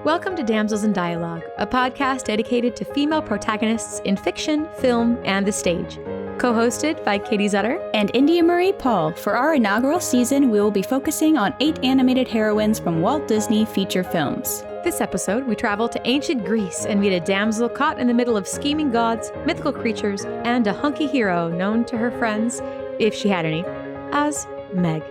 Welcome to Damsels in Dialogue, a podcast dedicated to female protagonists in fiction, film, and the stage. Co-hosted by Katie Zutter and India Marie Paul. For our inaugural season, we will be focusing on 8 animated heroines from Walt Disney feature films. This episode, we travel to ancient Greece and meet a damsel caught in the middle of scheming gods, mythical creatures, and a hunky hero known to her friends, if she had any, as Meg.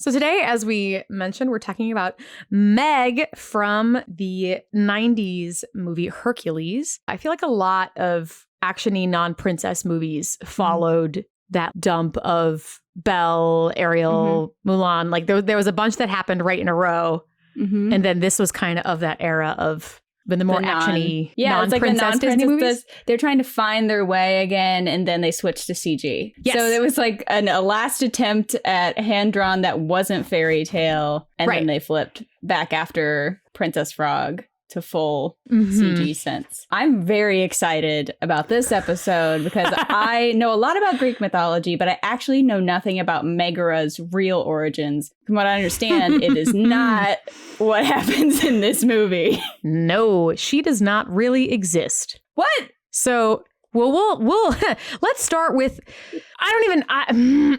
So today, as we mentioned, we're talking about Meg from the 90s movie Hercules. I feel like a lot of action-y non-princess movies followed that dump of Belle, Ariel, Mulan. Like there was a bunch that happened right in a row. And then this was kind of that era of the more action-y non-princess Disney movies. They're trying to find their way again, and then they switched to CG. Yes. So it was like a last attempt at hand-drawn that wasn't fairy tale, and then they flipped back after Princess Frog to full CG sense. I'm very excited about this episode because I know a lot about Greek mythology, but I actually know nothing about Megara's real origins. From what I understand, it is not what happens in this movie. No, she does not really exist. What? So, we'll let's start with,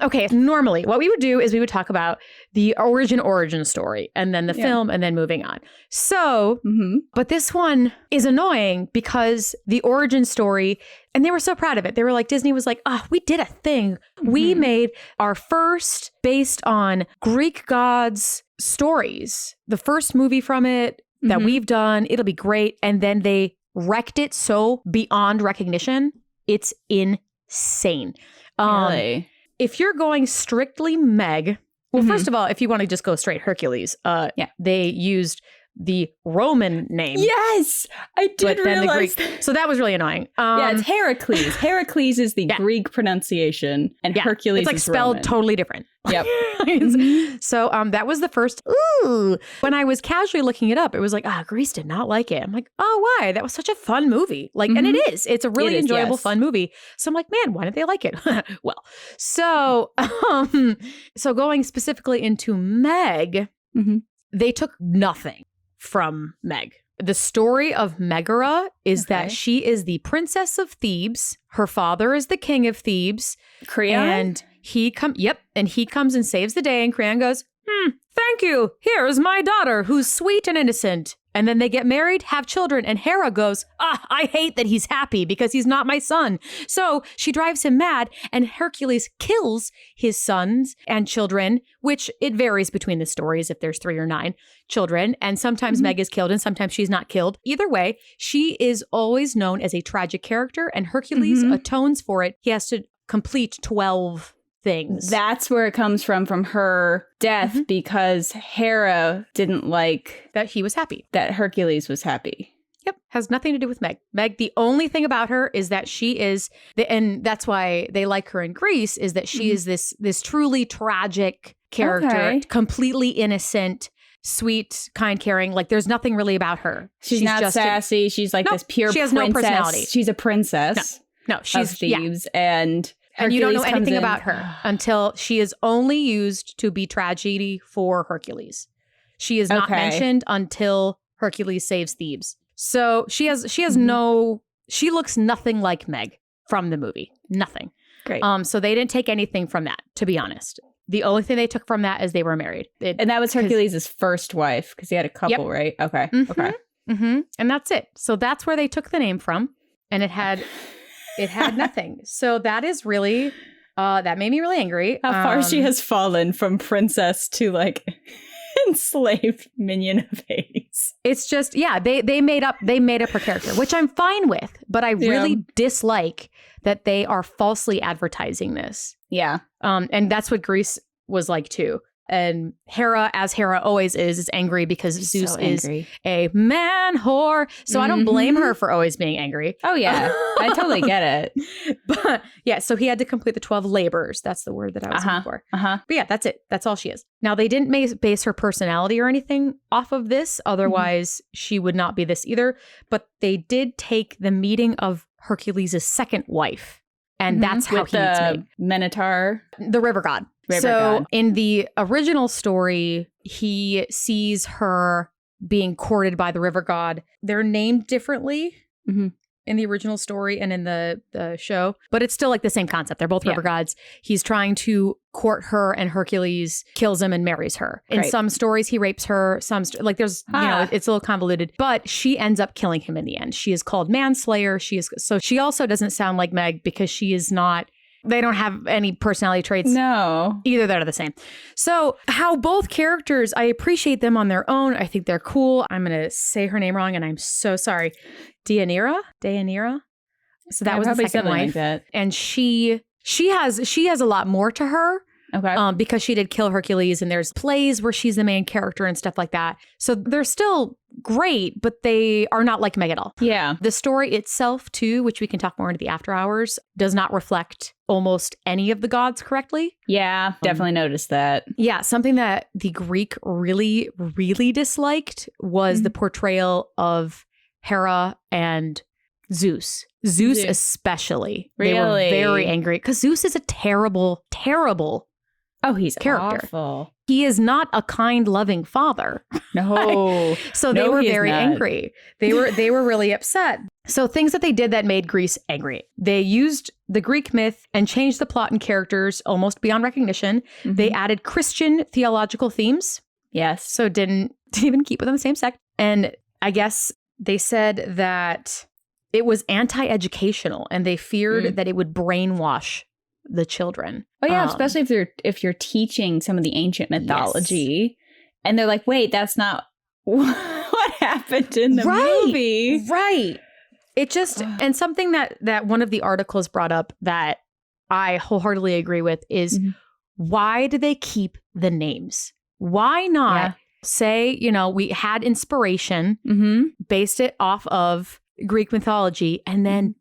okay, normally what we would do is we would talk about the origin story and then the film and then moving on. So, but this one is annoying because the origin story, and they were so proud of it. They were like, Disney was like, we did a thing. We made our first based on Greek gods stories. The first movie from it that we've done, it'll be great. And then they wrecked it so beyond recognition. It's insane. Really? If you're going strictly Meg, well, first of all, if you want to just go straight Hercules, they used the Roman name. Yes, I did realize. So that was really annoying. It's Hercules. Hercules is the Greek pronunciation, and Hercules it's like is spelled Roman. Totally different. Yep. So that was the first. When I was casually looking it up, it was like, Greece did not like it. I'm like, why? That was such a fun movie. Like, and it is. It's a really enjoyable, fun movie. So I'm like, man, why didn't they like it? Well, so going specifically into Meg, they took nothing from Meg. The story of Megara is that she is the princess of Thebes. Her father is the king of Thebes. Creon? And he comes and saves the day, and Creon goes, thank you. Here's my daughter who's sweet and innocent. And then they get married, have children, and Hera goes, I hate that he's happy because he's not my son. So she drives him mad, and Hercules kills his sons and children, which it varies between the stories if there's 3 or 9 children. And sometimes Meg is killed and sometimes she's not killed. Either way, she is always known as a tragic character, and Hercules atones for it. He has to complete 12 things. That's where it comes from her death, because Hera didn't like that he was happy. That Hercules was happy. Yep. Has nothing to do with Meg. Meg, the only thing about her is that she is, and that's why they like her in Greece, is that she is this truly tragic character, completely innocent, sweet, kind, caring. Like there's nothing really about her. She's not just sassy. She's like this pure she has princess. No personality. She's a princess. No, she's of Thebes, and Hercules you don't know anything about her until she is only used to be tragedy for Hercules. She is not mentioned until Hercules saves Thebes. So she looks nothing like Meg from the movie. Nothing. Great. So they didn't take anything from that, to be honest. The only thing they took from that is they were married. And that was Hercules' first wife, because he had a couple, right? Okay. Okay. And that's it. So that's where they took the name from. And it had nothing. So that is really, that made me really angry. How far she has fallen from princess to like enslaved minion of Hades. It's just, they made up her character, which I'm fine with, but I really dislike that they are falsely advertising this. Yeah. And that's what Greece was like too. And Hera, as Hera always is angry because Zeus is a man whore. So I don't blame her for always being angry. Oh, yeah. I totally get it. But yeah, so he had to complete the 12 labors. That's the word that I was looking for. But yeah, that's it. That's all she is. Now, they didn't base her personality or anything off of this. Otherwise, she would not be this either. But they did take the meeting of Hercules' second wife. And that's how he meets Minotaur. The river god. River so god. in the original story, he sees her being courted by the river god. They're named differently in the original story and in the show, but it's still like the same concept. They're both river gods. He's trying to court her, and Hercules kills him and marries her. In some stories, he rapes her. Like there's, you know, it's a little convoluted, but she ends up killing him in the end. She is called manslayer. So she also doesn't sound like Meg because she is not. They don't have any personality traits. No. Either they're the same. So how both characters, I appreciate them on their own. I think they're cool. I'm going to say her name wrong, and I'm so sorry. Deianira? So that was the second wife. Like that. And she has a lot more to her. Okay. Because she did kill Hercules, and there's plays where she's the main character and stuff like that. So they're still great, but they are not like Meg at all. Yeah. The story itself, too, which we can talk more into the after hours, does not reflect almost any of the gods correctly. Yeah, definitely noticed that. Yeah, something that the Greek really, really disliked was the portrayal of Hera and Zeus. Zeus especially. Really? They were very angry because Zeus is a terrible, terrible he's character. Awful. He is not a kind, loving father. No. So they were very angry. They were really upset. So things that they did that made Greece angry. They used the Greek myth and changed the plot and characters almost beyond recognition. They added Christian theological themes. Yes. So didn't even keep within the same sect. And I guess they said that it was anti-educational, and they feared that it would brainwash the children. Oh yeah, especially if you're teaching some of the ancient mythology, and they're like, wait, that's not what happened in the movie. Right. It just and something that one of the articles brought up that I wholeheartedly agree with is why do they keep the names? Why not say, you know, we had inspiration, based it off of Greek mythology, and then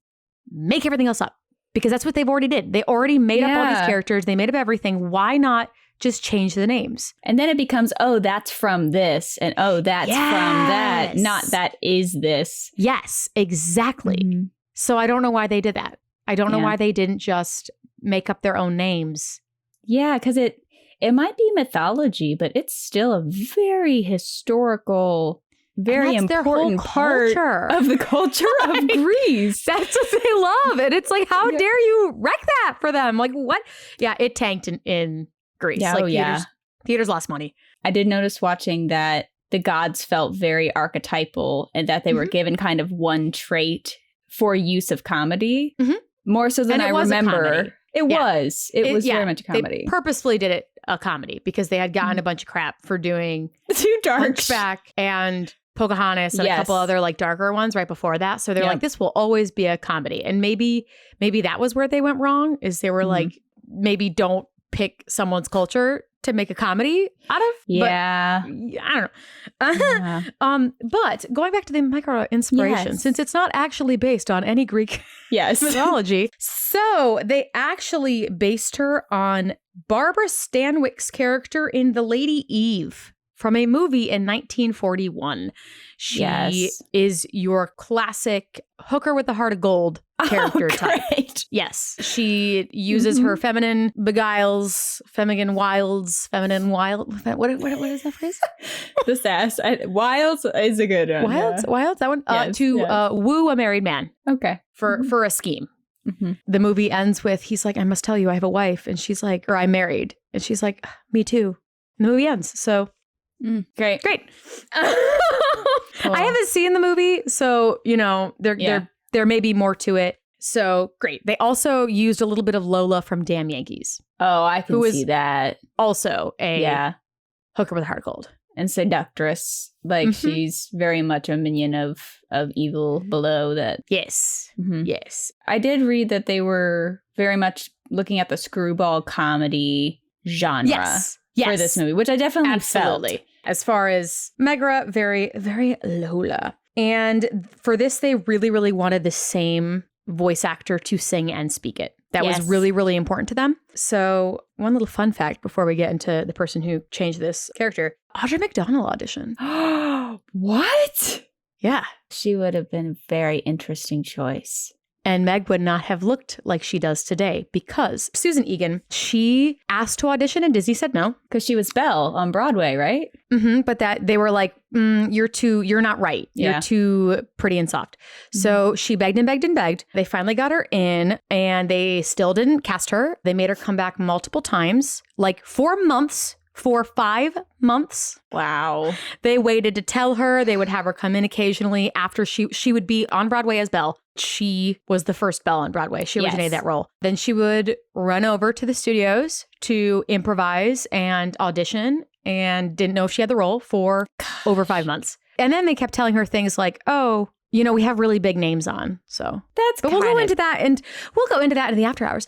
make everything else up? Because that's what they've already did. They already made up all these characters. They made up everything. Why not just change the names? And then it becomes, oh, that's from this. And oh, that's from that. Not that is this. Yes, exactly. So I don't know why they did that. I don't know why they didn't just make up their own names. Yeah, because it might be mythology, but it's still a very historical, very important part of the culture of Greece. That's what they love. And it's like, how dare you wreck that for them? Like, what? Yeah, it tanked in Greece. Yeah, like, theaters lost money. I did notice watching that the gods felt very archetypal, and that they were given kind of one trait for use of comedy, more so than I remember. It was very much a comedy. They purposefully did it a comedy because they had gotten a bunch of crap for doing Too dark. Hunchback and Pocahontas and a couple other like darker ones right before that. So they're like, this will always be a comedy. And maybe that was where they went wrong, is they were like, maybe don't pick someone's culture to make a comedy out of. Yeah. But, I don't know. But going back to the Megara inspiration, since it's not actually based on any Greek mythology, so they actually based her on Barbara Stanwyck's character in The Lady Eve from a movie in 1941. She is your classic hooker with the heart of gold character type. Yes. She uses her feminine beguiles, feminine wilds, feminine wild. What is that phrase? The sass. Wilds is a good one. Wilds, that one? To woo a married man. Okay. For a scheme. The movie ends with, he's like, I must tell you, I have a wife. And she's like, or I'm married. And she's like, me too. And the movie ends. So great. Cool. I haven't seen the movie, so you know there may be more to it. So great. They also used a little bit of Lola from Damn Yankees. Oh, I can see that. Also a hooker with a heart of gold and seductress. Like she's very much a minion of evil below that. Yes. Yes. I did read that they were very much looking at the screwball comedy genre. For this movie, which I definitely felt. As far as Megara, very, very Lola. And for this, they really, really wanted the same voice actor to sing and speak it. That was really, really important to them. So one little fun fact before we get into the person who changed this character, Audra McDonald auditioned. What? Yeah. She would have been a very interesting choice. And Meg would not have looked like she does today because Susan Egan, she asked to audition and Disney said no. Because she was Belle on Broadway, right? But that they were like, you're not right. Yeah. You're too pretty and soft. So she begged and begged and begged. They finally got her in and they still didn't cast her. They made her come back multiple times, like 4 months. For 5 months. Wow. They waited to tell her. They would have her come in occasionally after she would be on Broadway as Belle. She was the first Belle on Broadway. She originated that role. Then she would run over to the studios to improvise and audition and didn't know if she had the role for over 5 months. And then they kept telling her things like, oh, you know, we have really big names on. So but we'll go into that and we'll go into that in the after hours.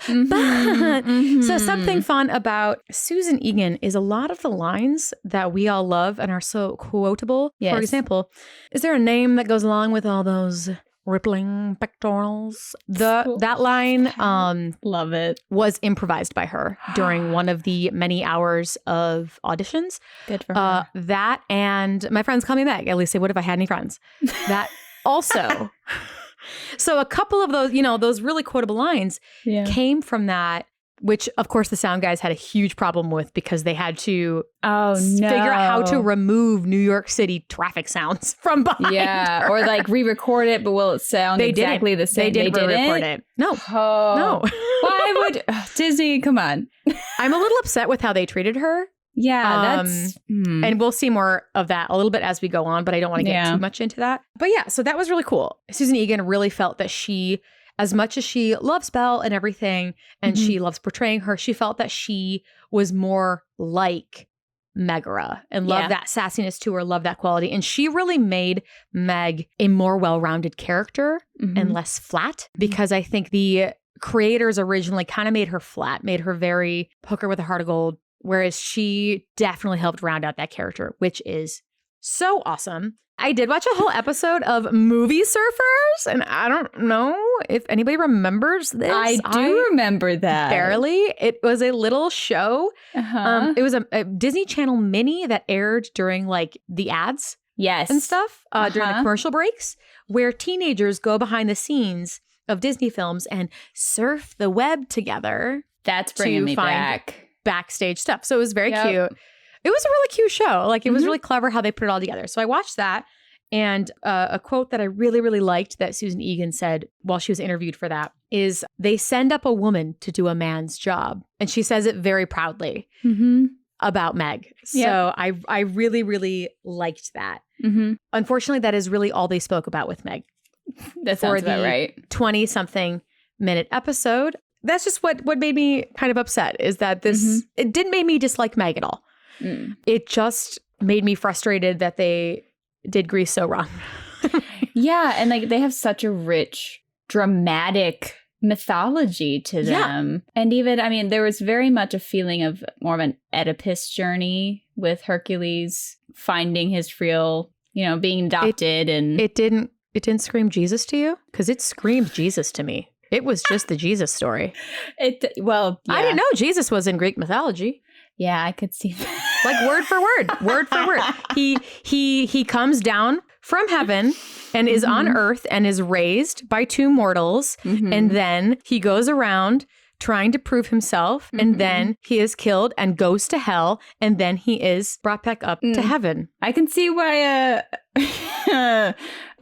So something fun about Susan Egan is a lot of the lines that we all love and are so quotable. Yes. For example, is there a name that goes along with all those rippling pectorals? That line love it. Was improvised by her during one of the many hours of auditions. Good for her. That and My Friends Call Me Meg. At least they would if I had any friends. That also. So a couple of those, you know, those really quotable lines came from that, which of course the sound guys had a huge problem with because they had to figure out how to remove New York City traffic sounds from behind her. Or like re-record it, but will it sound exactly the same? They didn't re-record it. No. No. Why would Disney? Come on. I'm a little upset with how they treated her. Yeah, that's... And we'll see more of that a little bit as we go on, but I don't want to get too much into that. But yeah, so that was really cool. Susan Egan really felt that she, as much as she loves Belle and everything, and she loves portraying her, she felt that she was more like Megara and loved that sassiness to her, loved that quality. And she really made Meg a more well-rounded character and less flat, because I think the creators originally kind of made her flat, made her very hooker with a heart of gold. Whereas she definitely helped round out that character, which is so awesome. I did watch a whole episode of Movie Surfers, and I don't know if anybody remembers this. I do remember that. Barely. It was a little show. It was a Disney Channel mini that aired during like the ads and stuff during the commercial breaks, where teenagers go behind the scenes of Disney films and surf the web together. That's bringing me back. Backstage stuff. So it was very cute. It was a really cute show. Like it was really clever how they put it all together. So I watched that, and a quote that I really, really liked that Susan Egan said while she was interviewed for that is, they send up a woman to do a man's job. And she says it very proudly about Meg. So I really, really liked that. Unfortunately, that is really all they spoke about with Meg. That sounds about right. 20-something minute episode. That's just what made me kind of upset, is that this, it didn't make me dislike Meg at all. It just made me frustrated that they did Grease so wrong. And like they have such a rich, dramatic mythology to them. And even, I mean, there was very much a feeling of more of an Oedipus journey with Hercules finding his real, you know, being adopted. It didn't scream Jesus to you? Because it screamed Jesus to me. It was just the Jesus story. I didn't know Jesus was in Greek mythology. Yeah, I could see that. Like word for word. He comes down from heaven and is on earth and is raised by two mortals. And then he goes around trying to prove himself. And then he is killed and goes to hell. And then he is brought back up to heaven. I can see why. Well,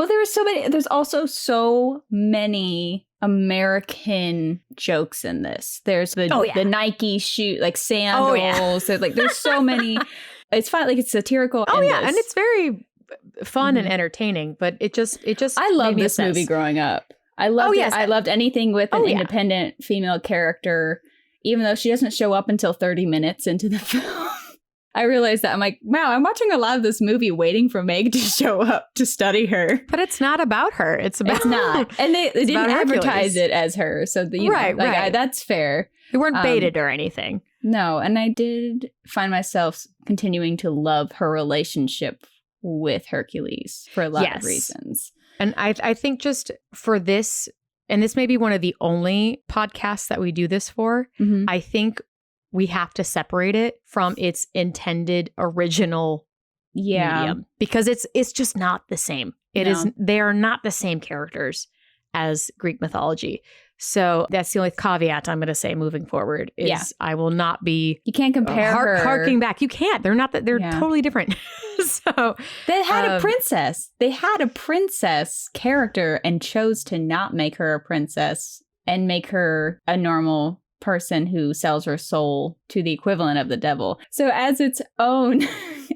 there's also so many American jokes in this. There's the Nike shoe, like sandals. So, like there's so many. It's fun, like it's satirical. And it's very fun and entertaining. But it just. I love this movie growing up. I loved it. I loved anything with an independent female character, even though she doesn't show up until 30 minutes into the film. I realized that. I'm like, wow, I'm watching a lot of this movie waiting for Meg to show up to study her. But it's not about her. It's not. And they didn't advertise it as her. So, that's fair. They weren't baited or anything. No. And I did find myself continuing to love her relationship with Hercules for a lot of reasons. And I think just for this, and this may be one of the only podcasts that we do this for, I think we have to separate it from its intended original medium, because it's just not the same. They are not the same characters as Greek mythology. So that's the only caveat I'm going to say moving forward is I will not be. You can't compare her. Harking back. You can't. They're not that. They're totally different. So they had a princess. They had a princess character and chose to not make her a princess and make her a normal person who sells her soul to the equivalent of the devil. So as its own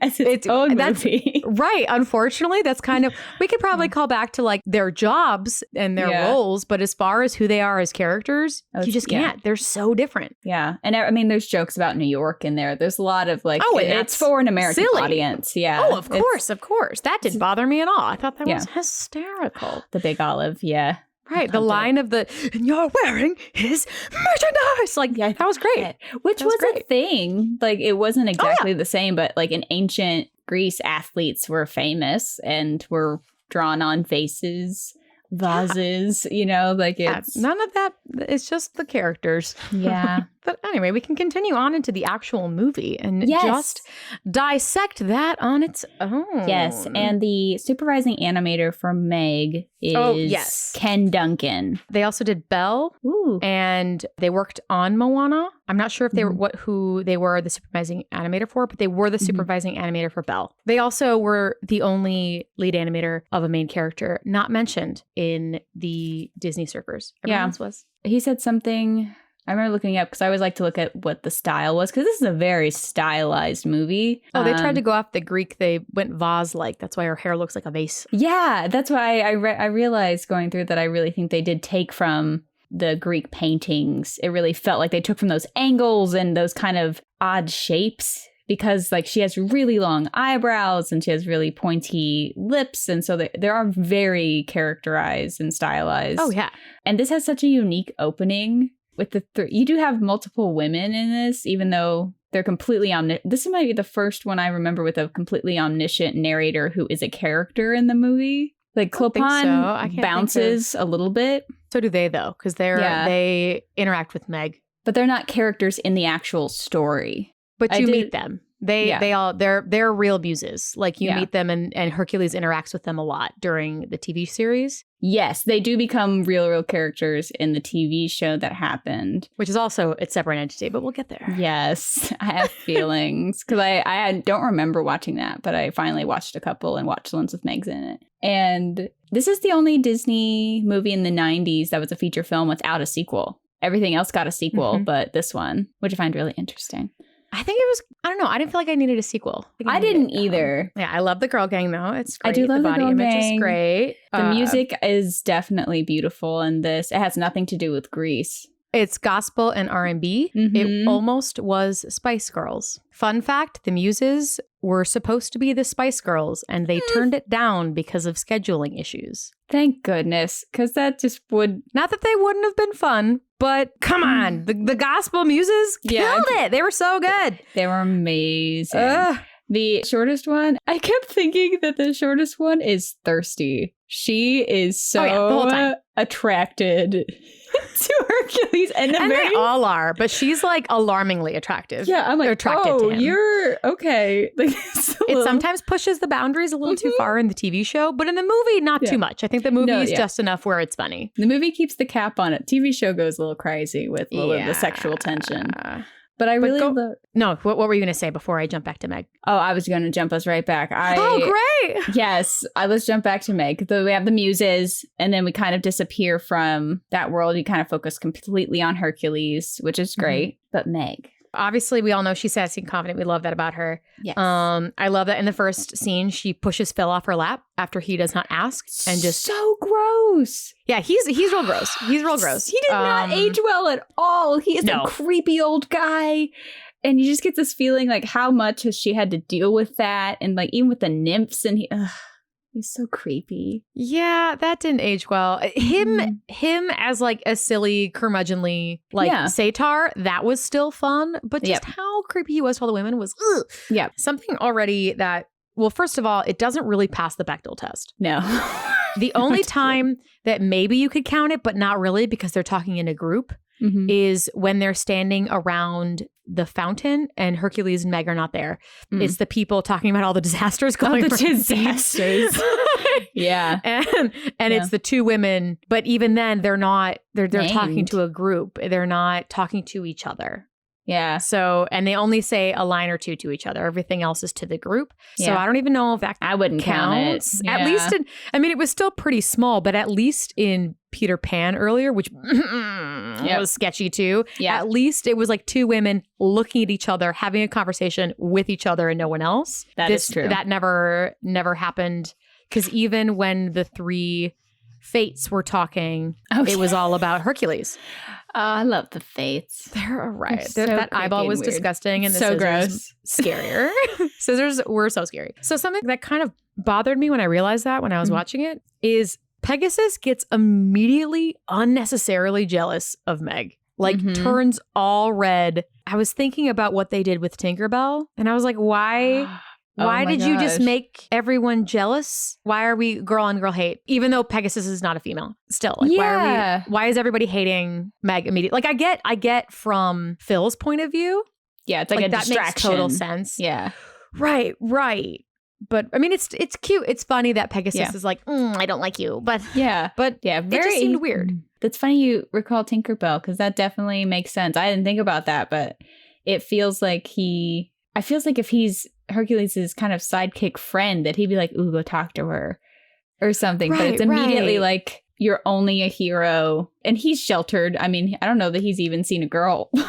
movie. Right. Unfortunately, that's kind of, we could probably call back to like their jobs and their roles, but as far as who they are as characters, you just can't. They're so different. Yeah. And I mean, there's jokes about New York in there. There's a lot of like, it's for an American audience. Yeah. Oh, of course. That didn't bother me at all. I thought that was hysterical. The big olive. Yeah. Right. The line of and you're wearing his merchandise. Like, that was great. Which was a thing. Like, it wasn't exactly the same, but like in ancient Greece, athletes were famous and were drawn on vases, you know, like it's... none of that. It's just the characters. Yeah. But anyway, we can continue on into the actual movie and just dissect that on its own. Yes. And the supervising animator for Meg is Ken Duncan. They also did Belle. Ooh. And they worked on Moana. I'm not sure if they were who they were the supervising animator for, but they were the supervising animator for Belle. They also were the only lead animator of a main character not mentioned in the Disney Surfers. Everyone else was. He said something... I remember looking up because I always like to look at what the style was because this is a very stylized movie. Oh, they tried to go off the Greek. They went vase-like. That's why her hair looks like a vase. Yeah, that's why I realized going through that I really think they did take from the Greek paintings. It really felt like they took from those angles and those kind of odd shapes because like she has really long eyebrows and she has really pointy lips. And so they are very characterized and stylized. Oh, yeah. And this has such a unique opening. With you do have multiple women in this, even though they're completely omniscient. This might be the first one I remember with a completely omniscient narrator who is a character in the movie. Like Clopin bounces a little bit. So do they though, because they interact with Meg, but they're not characters in the actual story. But you meet them. They're real muses. Like you meet them and Hercules interacts with them a lot during the TV series. Yes, they do become real characters in the TV show that happened. Which is also its separate entity, but we'll get there. Yes, I have feelings. Because I don't remember watching that, but I finally watched a couple and watched the ones with Megs in it. And this is the only Disney movie in the 90s that was a feature film without a sequel. Everything else got a sequel, but this one, which I find really interesting. I think it was, I don't know. I didn't feel like I needed a sequel. I didn't either. Yeah, I love the girl gang though. It's great. I do love the body image is great. The music is definitely beautiful in this. It has nothing to do with Greece. It's gospel and R&B. It almost was Spice Girls. Fun fact, the Muses were supposed to be the Spice Girls and they turned it down because of scheduling issues. Thank goodness, because that just would... Not that they wouldn't have been fun, but come on. The gospel Muses killed it. They were so good. They were amazing. The shortest one, I kept thinking that the shortest one is Thirsty. She is so the whole time. Attracted to Hercules. And they all are, but she's like alarmingly attractive. Yeah, I'm like, attracted to him. You're okay. Like, it sometimes pushes the boundaries a little too far in the TV show, but in the movie, not too much. I think the movie is just enough where it's funny. The movie keeps the cap on it. TV show goes a little crazy with a little of the sexual tension. But I really love... No, what were you going to say before I jump back to Meg? Oh, I was going to jump us right back. Oh, great! Yes, let's jump back to Meg. We have the Muses, and then we kind of disappear from that world. We kind of focus completely on Hercules, which is great. But Meg... Obviously, we all know she's sassy and confident. We love that about her. Yes. I love that in the first scene, she pushes Phil off her lap after he does not ask. And just so gross. Yeah, he's real gross. He's real gross. He did not age well at all. He is a creepy old guy. And you just get this feeling like how much has she had to deal with that? And like even with the nymphs and he's so creepy. Yeah, that didn't age well. Him as like a silly, curmudgeonly satyr, that was still fun. But just how creepy he was to all the women was something already that, well, first of all, it doesn't really pass the Bechdel test. No. The only time that maybe you could count it, but not really because they're talking in a group, is when they're standing around the fountain, and Hercules and Meg are not there. It's the people talking about all the disasters going the disasters. Yeah. And it's the two women, but even then they're not, they're talking Named. to a group. They're not talking to each other. Yeah. So, and they only say a line or two to each other. Everything else is to the group. So Yeah. I don't even know if that I wouldn't counts. count it. At least it was still pretty small, but at least in Peter Pan earlier, which was sketchy too. Yeah. At least it was like two women looking at each other, having a conversation with each other and no one else. That is true. That never happened. Because even when the three fates were talking, it was all about Hercules. Oh, I love the fates. They're right. They're so that eyeball creepy was and weird. disgusting, and the So scissors scarier. Scissors were so scary. So something that kind of bothered me when I realized that when I was watching it is Pegasus gets immediately unnecessarily jealous of Meg. Like turns all red. I was thinking about what they did with Tinkerbell, and I was like, why? Why did you just make everyone jealous? Why are we girl on girl hate? Even though Pegasus is not a female still. Like, why is everybody hating Meg immediately? Like I get from Phil's point of view. Yeah, it's like a that distraction. makes total sense. Yeah. Right. But I mean, it's cute. It's funny that Pegasus is like, I don't like you. But Very, it just seemed weird. That's funny you recall Tinkerbell, because that definitely makes sense. I didn't think about that, but it feels like if he's Hercules' kind of sidekick friend, that he'd be like, ooh, go talk to her or something. But it's immediately like, you're only a hero. And he's sheltered. I mean, I don't know that he's even seen a girl before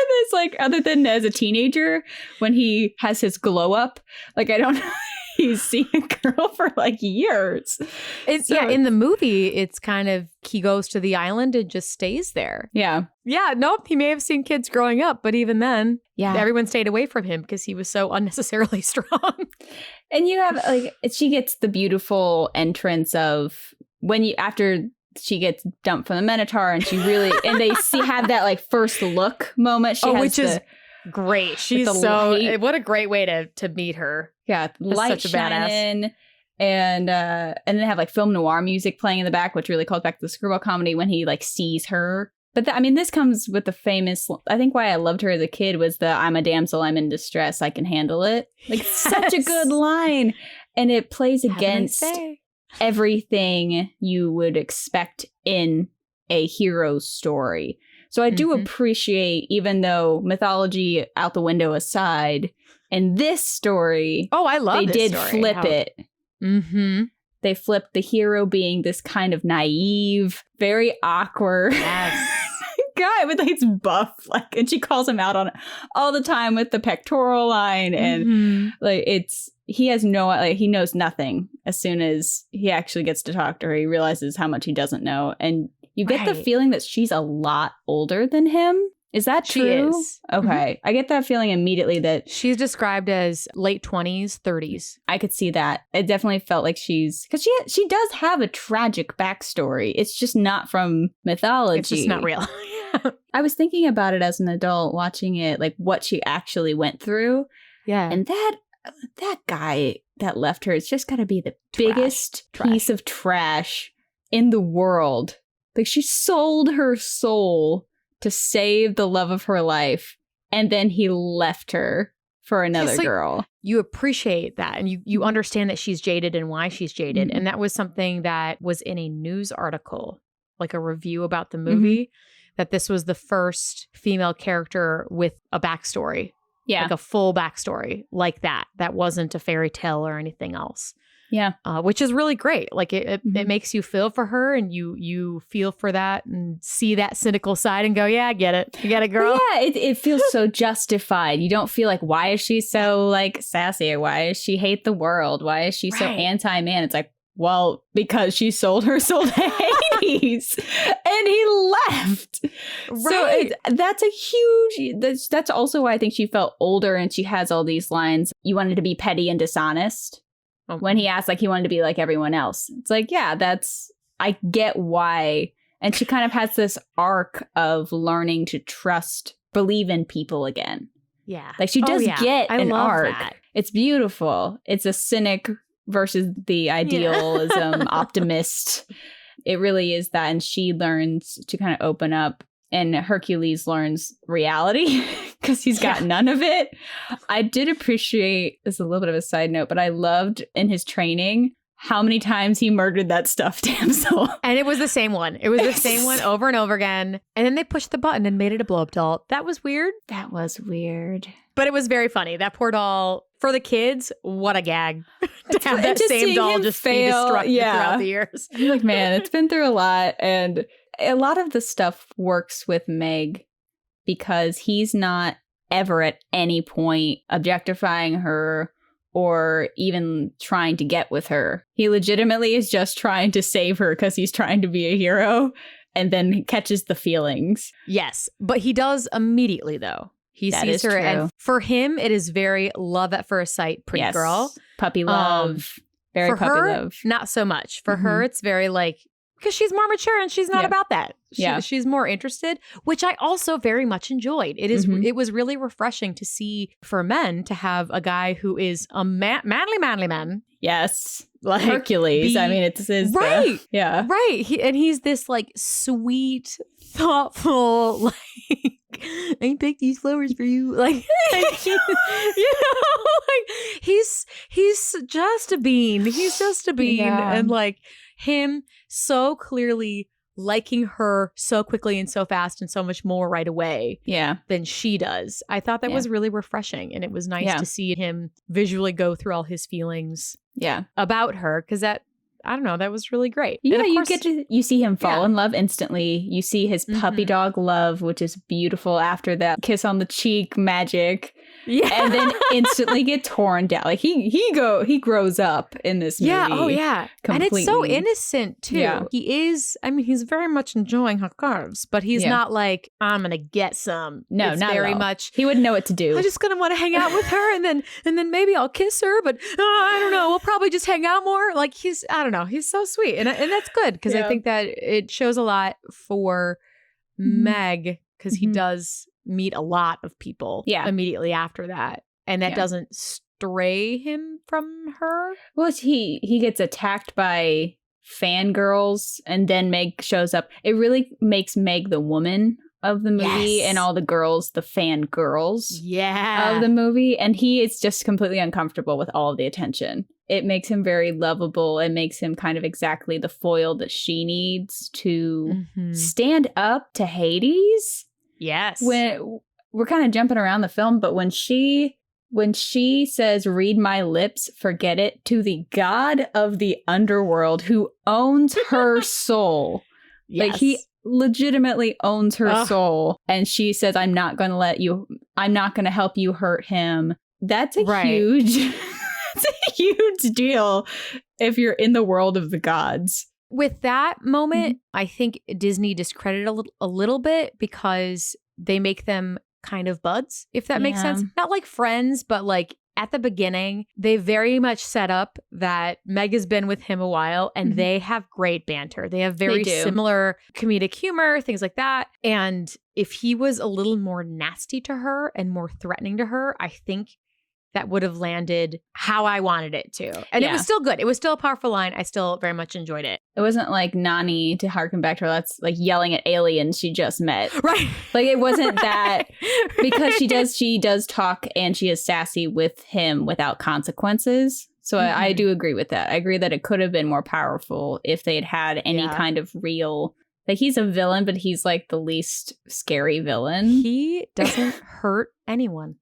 this, like, other than as a teenager when he has his glow up. Like, I don't know. He's seen a girl for like years. In the movie, it's kind of he goes to the island and just stays there. Yeah. Yeah, nope. He may have seen kids growing up, but even then, everyone stayed away from him because he was so unnecessarily strong. And you have she gets the beautiful entrance of after she gets dumped from the Minotaur, and she really and they have that like first look moment. Which is great. She's what a great way to meet her. Yeah, light shining, and then they have like film noir music playing in the back, which really calls back to the screwball comedy when he like sees her. But this comes with the famous. I think why I loved her as a kid was the "I'm a damsel, I'm in distress, I can handle it." Like such a good line, and it plays against everything you would expect in a hero story. So I do appreciate, even though mythology out the window aside, in this story, I love they did flip it. Mm-hmm. They flipped the hero being this kind of naive, very awkward guy with like, it's buff, like, and she calls him out on it all the time with the pectoral line, and like he knows nothing. As soon as he actually gets to talk to her, he realizes how much he doesn't know, and you get the feeling that she's a lot older than him. Is that true? She is. Okay. I get that feeling immediately that she's described as late 20s, 30s. I could see that. It definitely felt like because she does have a tragic backstory. It's just not from mythology. It's just not real. I was thinking about it as an adult watching it, like what she actually went through. Yeah. And that guy that left her, it's just got to be the biggest piece of trash in the world. Like, she sold her soul to save the love of her life, and then he left her for another girl. You appreciate that, and you understand that she's jaded and why she's jaded. And that was something that was in a news article, like a review about the movie, that this was the first female character with a backstory. Yeah. Like a full backstory like that. That wasn't a fairy tale or anything else. Yeah. Which is really great. Like it makes you feel for her, and you feel for that and see that cynical side and go, yeah, I get it. You get it, girl. Yeah, it feels so justified. You don't feel like, why is she so like sassy? Or why does she hate the world? Why is she so anti-man? It's like, well, because she sold her soul to Hades and he left. Right. So that's a huge, that's also why I think she felt older, and she has all these lines. You wanted to be petty and dishonest. When he asked, like, he wanted to be like everyone else. It's like, yeah, I get why. And she kind of has this arc of learning to believe in people again. Yeah. Like, she does get an arc. That. It's beautiful. It's a cynic versus the idealism optimist. It really is that. And she learns to kind of open up, and Hercules learns reality because he's got none of it. I did appreciate, this is a little bit of a side note, but I loved in his training how many times he murdered that stuffed damsel. And it was the same one. It was the same one over and over again. And then they pushed the button and made it a blow-up doll. That was weird. That was weird. But it was very funny. That poor doll, for the kids, what a gag. To have that same doll just fail, be destructed throughout the years. I'm like, man, it's been through a lot. And a lot of the stuff works with Meg because he's not ever at any point objectifying her or even trying to get with her. He legitimately is just trying to save her because he's trying to be a hero and then catches the feelings. Yes, but he does immediately, though. He sees her, and for him, it is very love at first sight, pretty girl. Puppy love. Very puppy love. Not so much. For her, it's very like, because she's more mature and she's not about that. She's more interested, which I also very much enjoyed. It was really refreshing to see for men to have a guy who is a manly man. Yes. Like Hercules. I mean, it's his. Right. Right. He's this like sweet, thoughtful, like, I picked these flowers for you. Like he's just a bean. He's just a bean. Yeah. And like him so clearly liking her so quickly and so fast and so much more right away than she does. I thought that was really refreshing. And it was nice to see him visually go through all his feelings about her. Because that, I don't know, that was really great. Yeah, you see him fall in love instantly. You see his puppy dog love, which is beautiful after that kiss on the cheek magic. Yeah. And then instantly get torn down. Like he grows up in this movie. Yeah, oh yeah. Completely. And it's so innocent too. Yeah. He is, I mean, he's very much enjoying her curves, but he's not like, I'm gonna get some. No, it's not very at all. Much. He wouldn't know what to do. I'm just gonna want to hang out with her and then maybe I'll kiss her, but I don't know. We'll probably just hang out more. Like I don't know. He's so sweet. And that's good because I think that it shows a lot for Meg because he does meet a lot of people immediately after that. And that doesn't stray him from her. Well, he gets attacked by fangirls and then Meg shows up. It really makes Meg the woman of the movie and all the girls, the fangirls of the movie. And he is just completely uncomfortable with all of the attention. It makes him very lovable. It makes him kind of exactly the foil that she needs to stand up to Hades. Yes. When we're kind of jumping around the film, but when she says, read my lips, forget it, to the god of the underworld who owns her soul. Like he legitimately owns her soul. And she says, I'm not going to help you hurt him. That's a huge, that's a huge deal if you're in the world of the gods. With that moment, I think Disney discredited a little bit because they make them kind of buds, if that makes sense. Not like friends, but like at the beginning, they very much set up that Meg has been with him a while and they have great banter. They have very similar comedic humor, things like that. And if he was a little more nasty to her and more threatening to her, I think that would have landed how I wanted it to. And it was still good. It was still a powerful line. I still very much enjoyed it. It wasn't like Nani, to harken back to her, that's like yelling at aliens she just met. Right. Like it wasn't that because she does talk and she is sassy with him without consequences. So I do agree with that. I agree that it could have been more powerful if they had any kind of real, like he's a villain, but he's like the least scary villain. He doesn't hurt anyone.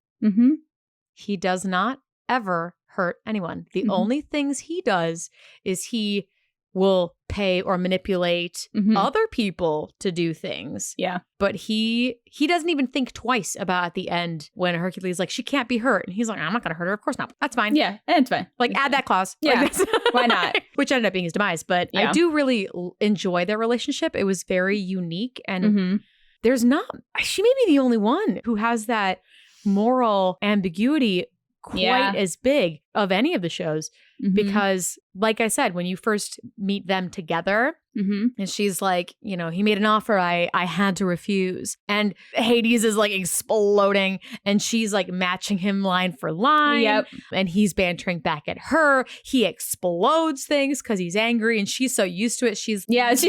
He does not ever hurt anyone. The only things he does is he will pay or manipulate other people to do things. Yeah. But he doesn't even think twice about at the end when Hercules is like, she can't be hurt. And he's like, I'm not going to hurt her. Of course not. That's fine. Yeah, it's fine. Like add that clause. Yeah. Like Why not? Which ended up being his demise. But I do really enjoy their relationship. It was very unique. And she may be the only one who has that moral ambiguity quite as big of any of the shows because like I said, when you first meet them together, and she's like, you know, he made an offer I had to refuse. And Hades is like exploding and she's like matching him line for line. Yep. And he's bantering back at her. He explodes things because he's angry and she's so used to it. She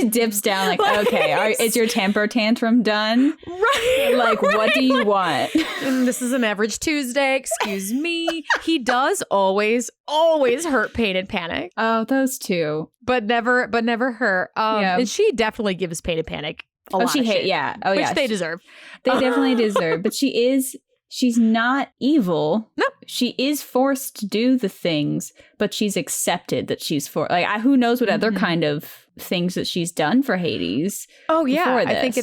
dips down like, okay, is your temper tantrum done? Right. Like, right. What do you want? And this is an average Tuesday. Excuse me. He does always hurt, pain, and panic. Oh, those two. But never her. And she definitely gives Pain and Panic a lot of shit. Which they deserve. They definitely deserve. But she's not evil. No. She is forced to do the things, but she's accepted that she's who knows what other kind of things that she's done for Hades. Oh, yeah. I think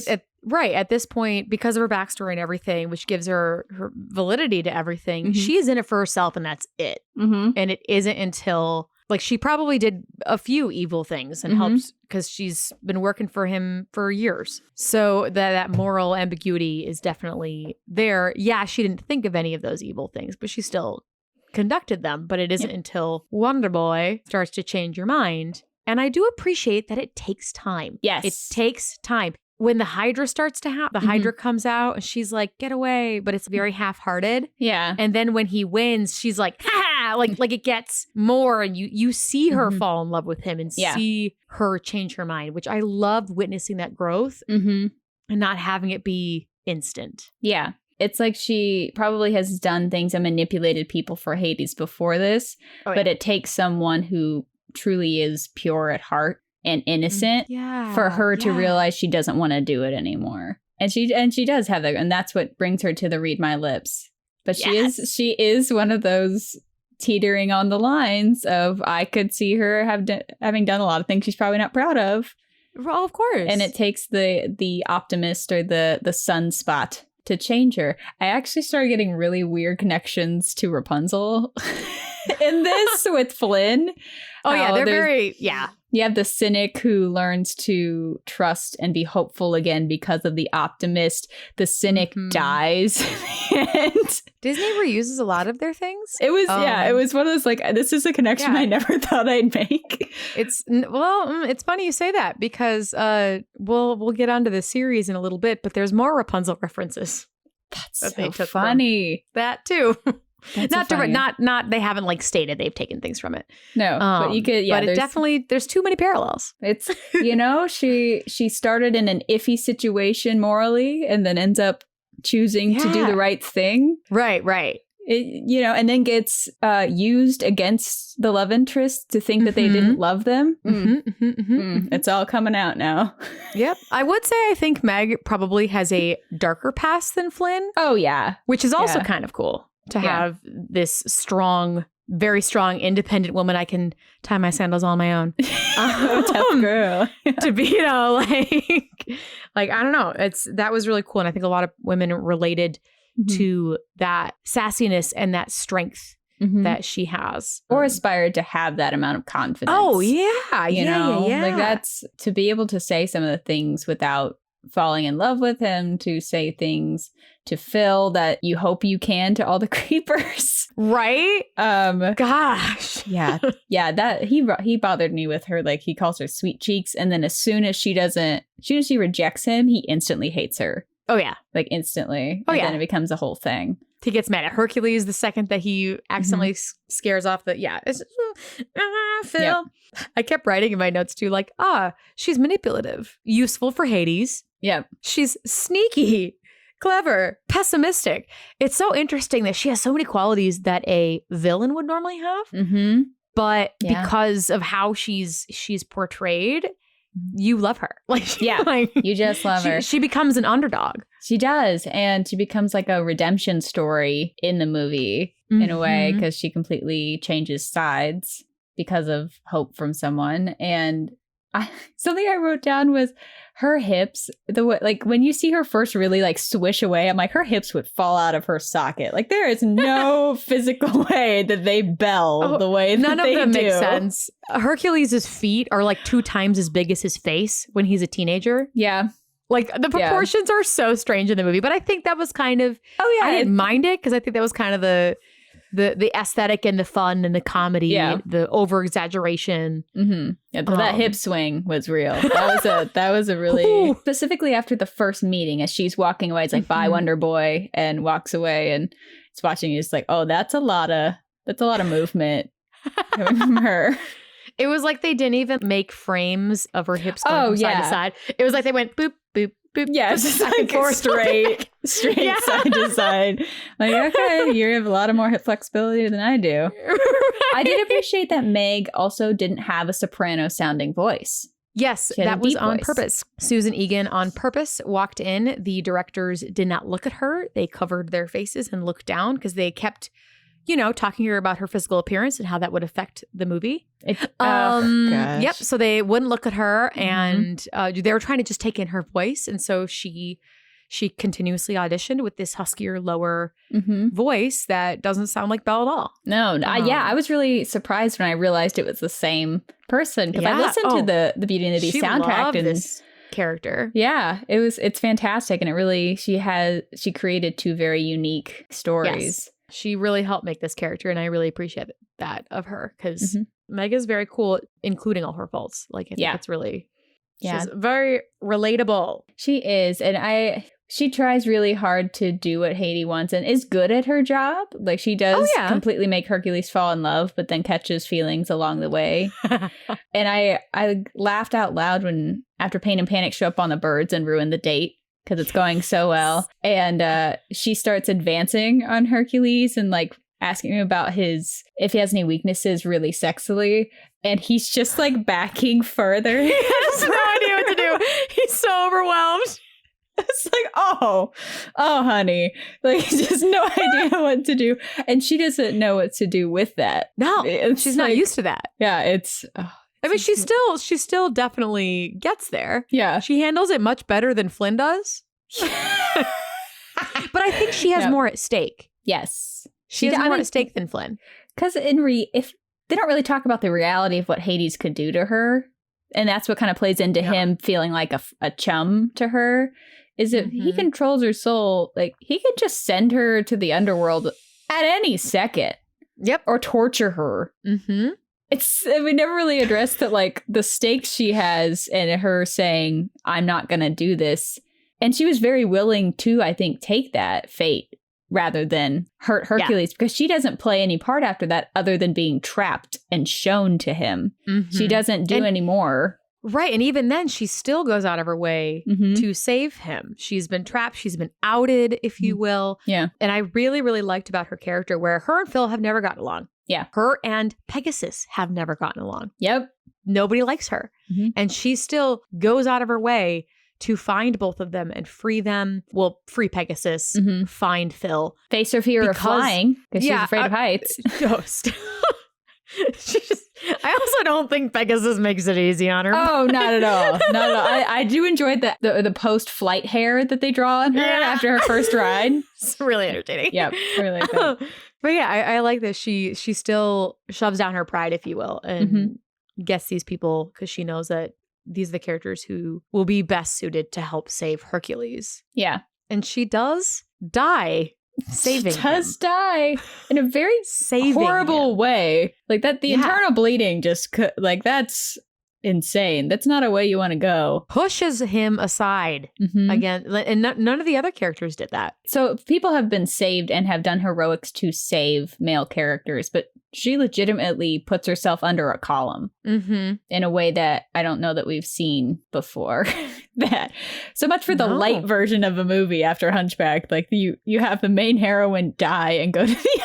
at this point, because of her backstory and everything, which gives her validity to everything, she's in it for herself and that's it. And it isn't until... Like, she probably did a few evil things and helped because she's been working for him for years. So that moral ambiguity is definitely there. Yeah, she didn't think of any of those evil things, but she still conducted them. But it isn't until Wonder Boy starts to change your mind. And I do appreciate that it takes time. Yes. It takes time. When the Hydra starts to happen, the Hydra comes out and she's like, get away. But it's very half-hearted. Yeah. And then when he wins, she's like, ha! Like it gets more. And you see her fall in love with him and see her change her mind, which I love witnessing that growth and not having it be instant. Yeah. It's like she probably has done things and manipulated people for Hades before this. But it takes someone who truly is pure at heart and innocent for her to realize she doesn't want to do it anymore. And she does have that, and that's what brings her to the read my lips. But she is one of those teetering on the lines of I could see her having done a lot of things she's probably not proud of. Well, of course. And it takes the optimist or the sunspot to change her. I actually started getting really weird connections to Rapunzel in this with Flynn. Oh, yeah, they're very, You have the cynic who learns to trust and be hopeful again because of the optimist. The cynic dies. And Disney reuses a lot it things. It was, it was one of those, like, this is a connection I never thought I'd make. It's funny you say that because we'll get onto the series in a little bit, but there's more Rapunzel references. That's so funny. That too. That's not direct, not they haven't like stated they've taken things from it. No, but you could, but it definitely there's too many parallels. It's she started in an iffy situation morally and then ends up choosing to do the right thing. Right. And then gets used against the love interest to think that they didn't love them. It's all coming out now. Yep. I would say I think Meg probably has a darker past than Flynn. Oh, yeah. Which is also kind of cool. To have this strong, very strong, independent woman, I can tie my sandals on my own. Tough girl. To be, like I don't know. That was really cool, and I think a lot of women related to that sassiness and that strength that she has, or aspired to have that amount of confidence. Oh yeah, yeah. Like that's to be able to say some of the things without falling in love with him, to say things to Phil that you hope you can to all the creepers. Right? Gosh. Yeah. That he bothered me with her. Like he calls her sweet cheeks. And then as soon as she rejects him, he instantly hates her. Oh yeah. Like instantly. And then it becomes a whole thing. He gets mad at Hercules the second that he accidentally scares off it's Phil. Yep. I kept writing in my notes too, like, she's manipulative, useful for Hades. Yeah. She's sneaky, clever, pessimistic. It's so interesting that she has so many qualities that a villain would normally have. But because of how she's portrayed, you love her. Like, you just love her. She becomes an underdog. She does. And she becomes like a redemption story in the movie in a way, because she completely changes sides because of hope from someone. And something I wrote down was her hips. Like when you see her first really like swish away, I'm like, her hips would fall out of her socket. Like there is no physical way that they bell the way that none of they them do. Make sense. Hercules' feet are like 2 times as big as his face when he's a teenager. Yeah. Like the proportions are so strange in the movie, but I think that was kind of, I didn't mind it because I think that was kind of the the aesthetic and the fun and the comedy, the over exaggeration. Yeah, that hip swing was real. That was a really specifically after the first meeting, as she's walking away, it's like bye Wonder Boy, and walks away, and it's watching you. It's like, oh, that's a lot of movement coming from her. It was like they didn't even make frames of her hips going from side to side. It was like they went boop, boop, boop. Yeah, it's just like straight side to side. Like, okay, you have a lot of more hip flexibility than I do. Right. I did appreciate that Meg also didn't have a soprano sounding voice. Yes, that was on purpose. Susan Egan on purpose walked in. The directors did not look at her. They covered their faces and looked down because they kept, talking to her about her physical appearance and how that would affect the movie. Yep. So they wouldn't look at her, and they were trying to just take in her voice. And so she continuously auditioned with this huskier, lower voice that doesn't sound like Belle at all. No. I was really surprised when I realized it was the same person, because I listened to the Beauty and the Beast soundtrack and this character. Yeah, it's fantastic, and it really she created two very unique stories. Yes. She really helped make this character, and I really appreciate that of her, because Meg is very cool, including all her faults. Like, I think it's really, she's very relatable. She is, and she tries really hard to do what Hades wants and is good at her job. Like, she does completely make Hercules fall in love, but then catches feelings along the way. And I laughed out loud when, after Pain and Panic show up on the birds and ruin the date, because it's going so well. And she starts advancing on Hercules and like asking him about if he has any weaknesses really sexily. And he's just like backing further. He has no idea what to do. He's so overwhelmed. It's like, oh, honey. Like, just no idea what to do. And she doesn't know what to do with that. No, she's not used to that. Yeah, it's... I mean, she still definitely gets there. Yeah. She handles it much better than Flynn does. But I think she has more at stake. Yes. She has more at stake than Flynn. Because if they don't really talk about the reality of what Hades could do to her, and that's what kind of plays into him feeling like a chum to her, is if he controls her soul, like, he could just send her to the underworld at any second. Yep. Or torture her. Mm-hmm. We never really addressed that, like, the stakes she has, and her saying, I'm not going to do this. And she was very willing to, I think, take that fate rather than hurt Hercules, because she doesn't play any part after that other than being trapped and shown to him. She doesn't do any more. Right. And even then, she still goes out of her way to save him. She's been trapped. She's been outed, if you will. Yeah. And I really, really liked about her character where her and Phil have never gotten along. Yeah. Her and Pegasus have never gotten along. Yep. Nobody likes her. And she still goes out of her way to find both of them and free them. Well, free Pegasus, find Phil. Face her fear of flying, because she's afraid of heights. I also don't think Pegasus makes it easy on her. Oh, not at all. Not at all. I do enjoy the post-flight hair that they draw on her after her first ride. It's really entertaining. Yep, really like that. But yeah, I like this. She still shoves down her pride, if you will, and gets these people, because she knows that these are the characters who will be best suited to help save Hercules. Yeah. And she does die saving him. She does die in a very horrible way. Like, that, the internal bleeding just, like, that's insane. That's not a way you want to go. Pushes him aside again. And none of the other characters did that. So people have been saved and have done heroics to save male characters, but she legitimately puts herself under a column in a way that I don't know that we've seen before. That so much for the light version of a movie after Hunchback. Like, you have the main heroine die and go to the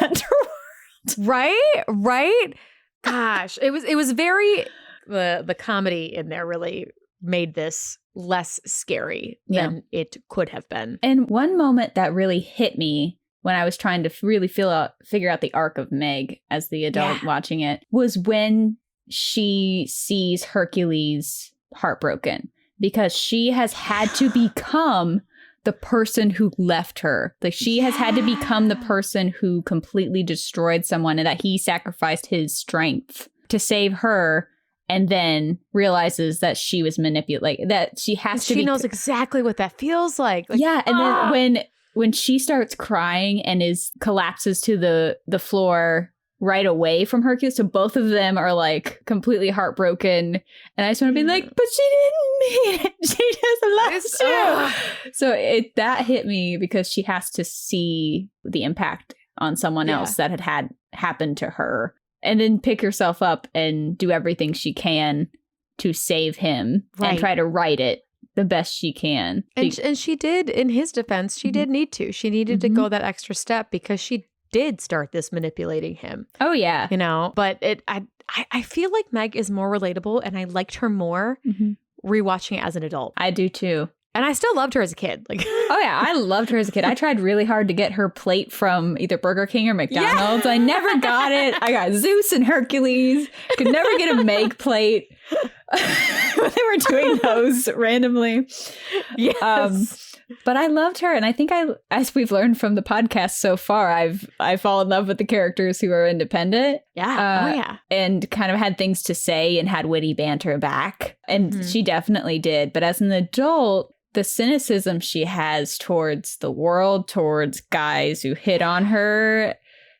underworld. Right. Gosh, it was very... The comedy in there really made this less scary than it could have been. And one moment that really hit me when I was trying to really figure out the arc of Meg as the adult watching it was when she sees Hercules heartbroken, because she has had to become the person who left her. Like, she has had to become the person who completely destroyed someone, and that he sacrificed his strength to save her. And then realizes that she was manipulated, that she has to. She knows exactly what that feels like. Yeah, and then when she starts crying and collapses to the floor right away from Hercules, so both of them are like completely heartbroken, and I just want to be like, but she didn't mean it. She just loves you. So that hit me because she has to see the impact on someone else that had happened to her, and then pick herself up and do everything she can to save him and try to right it the best she can. And she did, in his defense, she did need to. She needed to go that extra step because she did start this manipulating him. Oh, yeah. You know, but I feel like Meg is more relatable, and I liked her more rewatching it as an adult. I do too. And I still loved her as a kid. Like, oh yeah, I loved her as a kid. I tried really hard to get her plate from either Burger King or McDonald's. I never got it. I got Zeus and Hercules. Could never get a Meg plate when they were doing those randomly. Yes. But I loved her, and I think as we've learned from the podcast so far, I fall in love with the characters who are independent. Yeah. And kind of had things to say and had witty banter back. And she definitely did. But as an adult, the cynicism she has towards the world, towards guys who hit on her,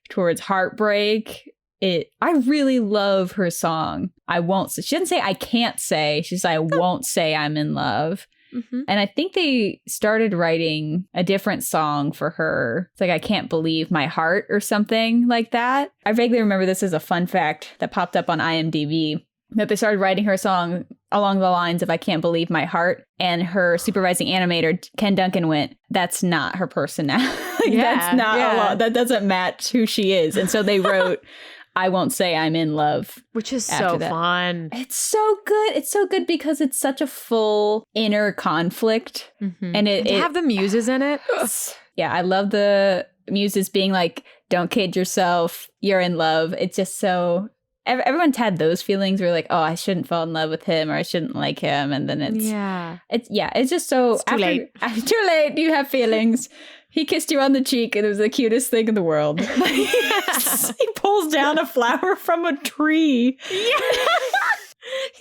towards heartbreak. I really love her song. She doesn't say I can't say. She says I won't say I'm in love. And I think they started writing a different song for her. It's like, I can't believe my heart or something like that. I vaguely remember this as a fun fact that popped up on IMDb, that they started writing her song along the lines of I can't believe my heart. And her supervising animator, Ken Duncan, went, that's not her personality. That's not a lot. That doesn't match who she is. And so they wrote I won't say I'm in love. Which is so fun. It's so good. It's so good because it's such a full inner conflict. And to have the muses in it. Yeah, I love the muses being like, don't kid yourself. You're in love. It's just so... Everyone's had those feelings where like, oh, I shouldn't fall in love with him or I shouldn't like him. And then it's just so... It's too late. Too late. You have feelings. He kissed you on the cheek and it was the cutest thing in the world. He pulls down a flower from a tree. Yeah.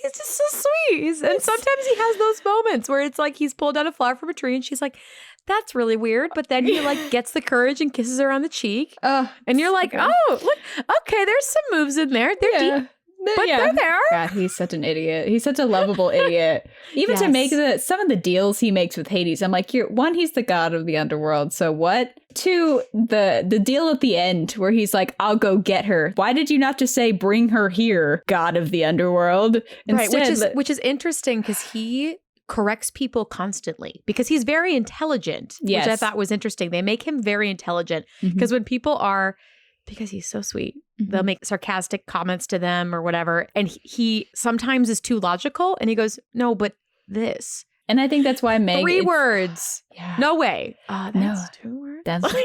He's just so sweet. And sometimes he has those moments where it's like he's pulled down a flower from a tree and she's like, that's really weird. But then he like gets the courage and kisses her on the cheek. And you're like, oh, look, okay, there's some moves in there. They're deep. But they're there. God, he's such an idiot. He's such a lovable idiot. Even to make some of the deals he makes with Hades, I'm like, one, he's the god of the underworld. So what? Two, the deal at the end where he's like, I'll go get her. Why did you not just say, bring her here, god of the underworld? Instead, right, which is interesting because he corrects people constantly because he's very intelligent, which I thought was interesting. They make him very intelligent because when people are... because he's so sweet. They'll make sarcastic comments to them or whatever. And he sometimes is too logical. And he goes, no, but this. And I think that's why Meg... 3 words. Yeah. No way. That's no, 2 words? That's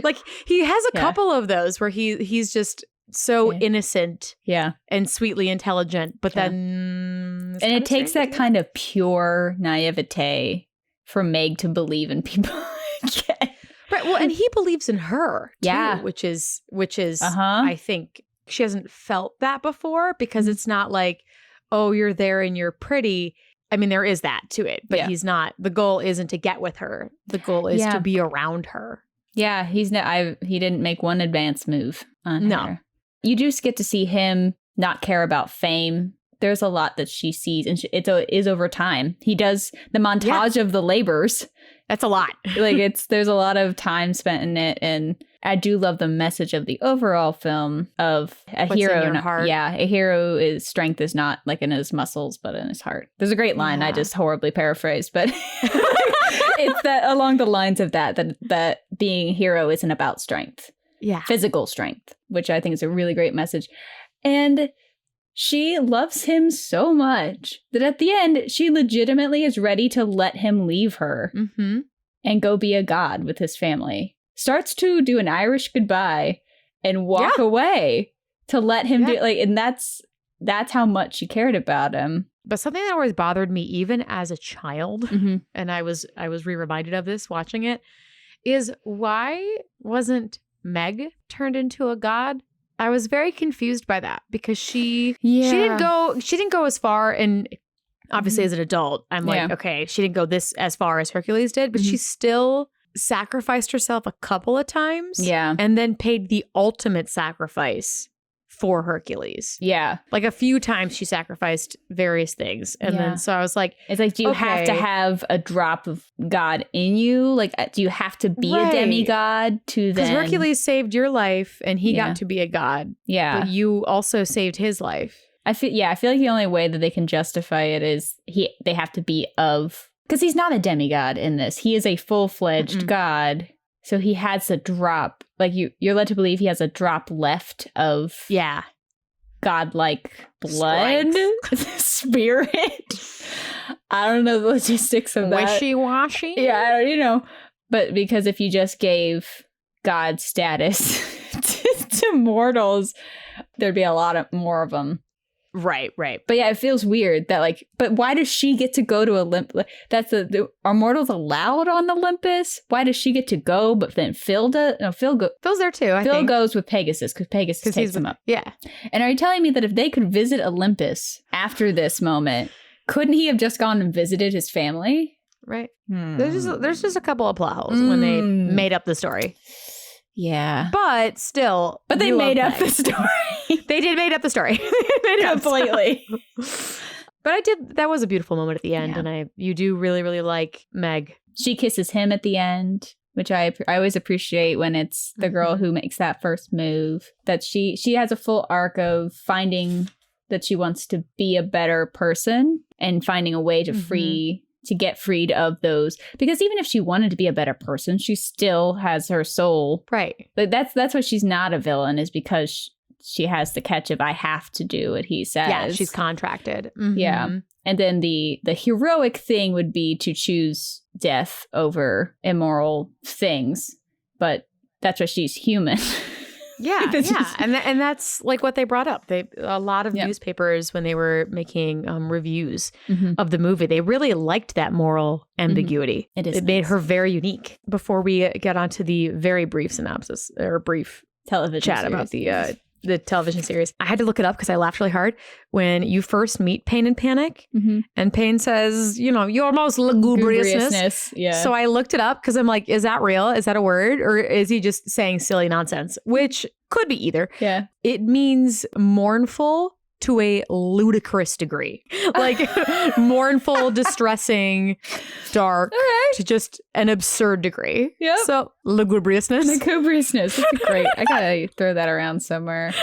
like he has a couple of those where he's just so innocent and sweetly intelligent. But then... And it takes that kind of pure naivete for Meg to believe in people again. Right. Well, and he believes in her, too, which is I think she hasn't felt that before because it's not like, oh, you're there and you're pretty. I mean, there is that to it, but he's not. The goal isn't to get with her. The goal is to be around her. Yeah, he didn't make one advance move on her. You just get to see him not care about fame. There's a lot that she sees, and it is over time. He does the montage of the labors. That's a lot. Like there's a lot of time spent in it, and I do love the message of the overall film of a hero. In your heart. Yeah, a hero's strength is not like in his muscles, but in his heart. There's a great line I just horribly paraphrased, but it's that along the lines of that being a hero isn't about strength. Yeah, physical strength, which I think is a really great message, and. She loves him so much that at the end, she legitimately is ready to let him leave her and go be a god with his family. Starts to do an Irish goodbye and walk away to let him do and that's how much she cared about him. But something that always bothered me, even as a child, and I was reminded of this watching it, is why wasn't Meg turned into a god? I was very confused by that because she didn't go as far, and obviously as an adult I'm like, okay, she didn't go this as far as Hercules did, but she still sacrificed herself a couple of times. Yeah. And then paid the ultimate sacrifice for Hercules. Yeah. Like a few times she sacrificed various things. And then so I was like, it's like, do you have to have a drop of God in you? Like, do you have to be a demigod to then? Because Hercules saved your life and he got to be a god. Yeah. But you also saved his life. I feel like the only way that they can justify it is they have to be of, because he's not a demigod in this. He is a full-fledged god. So he has a drop, like you're led to believe he has a drop left of godlike blood, spirit. I don't know the logistics of that. Wishy-washy? Yeah, But because if you just gave god status to mortals, there'd be a lot more of them. Right. But yeah, it feels weird that but why does she get to go to Olympus? Are mortals allowed on Olympus? Why does she get to go, but then Phil does? No, Phil's there too, I think. Phil goes with Pegasus because Pegasus takes him up. Yeah. And are you telling me that if they could visit Olympus after this moment, couldn't he have just gone and visited his family? Right. There's just a couple of plot holes when they made up the story. Yeah. But still. But they made up the story. They did made up the story. Completely. But that was a beautiful moment at the end. And you do really, really like Meg. She kisses him at the end, which I always appreciate when it's the girl who makes that first move. That she has a full arc of finding that she wants to be a better person and finding a way to get freed of those, because even if she wanted to be a better person, she still has her soul. Right. But that's why she's not a villain, is because she has the catch of I have to do what he says. Yeah, she's contracted. Yeah. And then the heroic thing would be to choose death over immoral things. But that's why she's human. Yeah. And that's like what they brought up. A lot of newspapers, when they were making reviews of the movie, they really liked that moral ambiguity. It made her very unique. Before we get onto the very brief synopsis or brief television chat series. About the television series, I had to look it up because I laughed really hard when you first meet Pain and Panic, and Pain says, your most lugubriousness. Yeah. So I looked it up because I'm like, is that real? Is that a word? Or is he just saying silly nonsense? Which could be either. Yeah. It means mournful to a ludicrous degree. Like mournful, distressing, dark, to just an absurd degree. Yep. So lugubriousness. Lugubriousness. It's great. I gotta throw that around somewhere.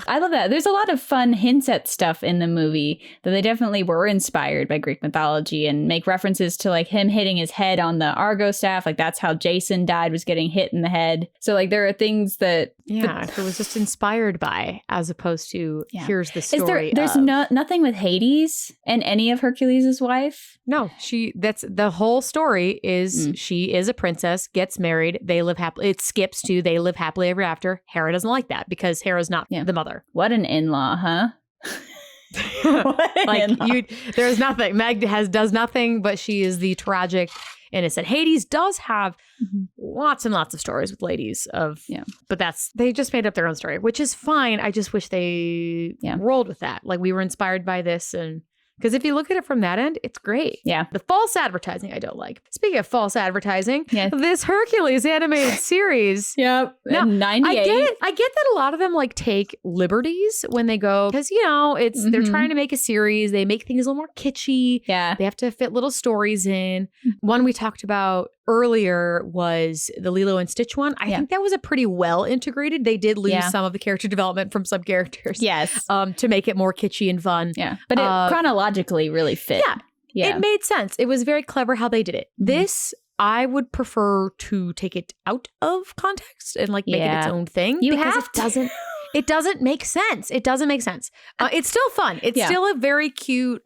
I love that. There's a lot of fun hints at stuff in the movie that they definitely were inspired by Greek mythology, and make references to him hitting his head on the Argo staff. That's how Jason died, was getting hit in the head. So there are things that it was just inspired by, as opposed to here's the story. There's nothing with Hades and any of Hercules' wife? No, that's the whole story is she is a princess, gets married, they live happily. It skips to they live happily ever after. Hera doesn't like that because Hera's not the mother. What an in-law, huh? There's nothing. Meg does nothing, but she is the tragic innocent. Hades does have lots and lots of stories with ladies but they just made up their own story, which is fine. I just wish they rolled with that. We were inspired by this, and because if you look at it from that end, it's great. Yeah. The false advertising I don't like. Speaking of false advertising, this Hercules animated series. Yep. Now, 98. I get that a lot of them take liberties when they go, because they're trying to make a series. They make things a little more kitschy. Yeah. They have to fit little stories in. One we talked about earlier was the Lilo and Stitch one. I think that was a pretty well integrated. They did lose some of the character development from some characters. Yes. To make it more kitschy and fun. Yeah. But it chronologically really fit. Yeah. It made sense. It was very clever how they did it. This, I would prefer to take it out of context and make it its own thing. It doesn't make sense. It doesn't make sense. It's still fun. It's still a very cute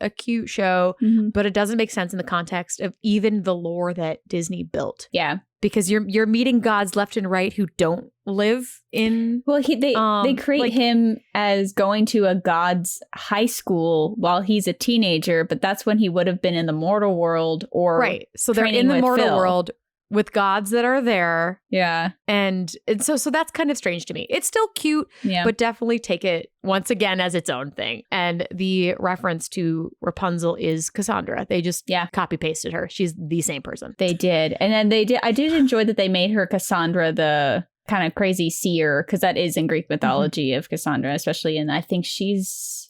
show, but it doesn't make sense in the context of even the lore that Disney built. Yeah. Because you're meeting gods left and right who don't live in. Well, they create him as going to a god's high school while he's a teenager, but that's when he would have been in the mortal world or right. So they're in the mortal world with gods that are there. Yeah. And so that's kind of strange to me. It's still cute, but definitely take it once again as its own thing. And the reference to Rapunzel is Cassandra. They just copy pasted her. She's the same person. They did. And then I did enjoy that they made her Cassandra the kind of crazy seer, because that is in Greek mythology of Cassandra, especially in, I think she's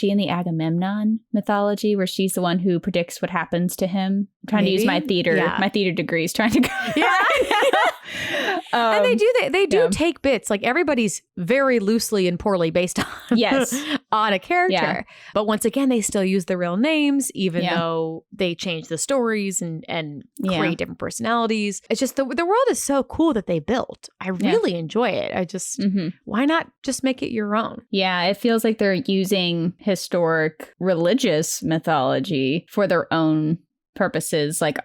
in the Agamemnon mythology, where she's the one who predicts what happens to him. I'm trying to use my theater degrees trying to go. And they do take bits, like everybody's very loosely and poorly based on on a character, but once again they still use the real names, even though they change the stories and create different personalities. It's just the world is so cool that they built. I really enjoy it. I just why not just make it your own? It feels like they're using historic religious mythology for their own purposes, like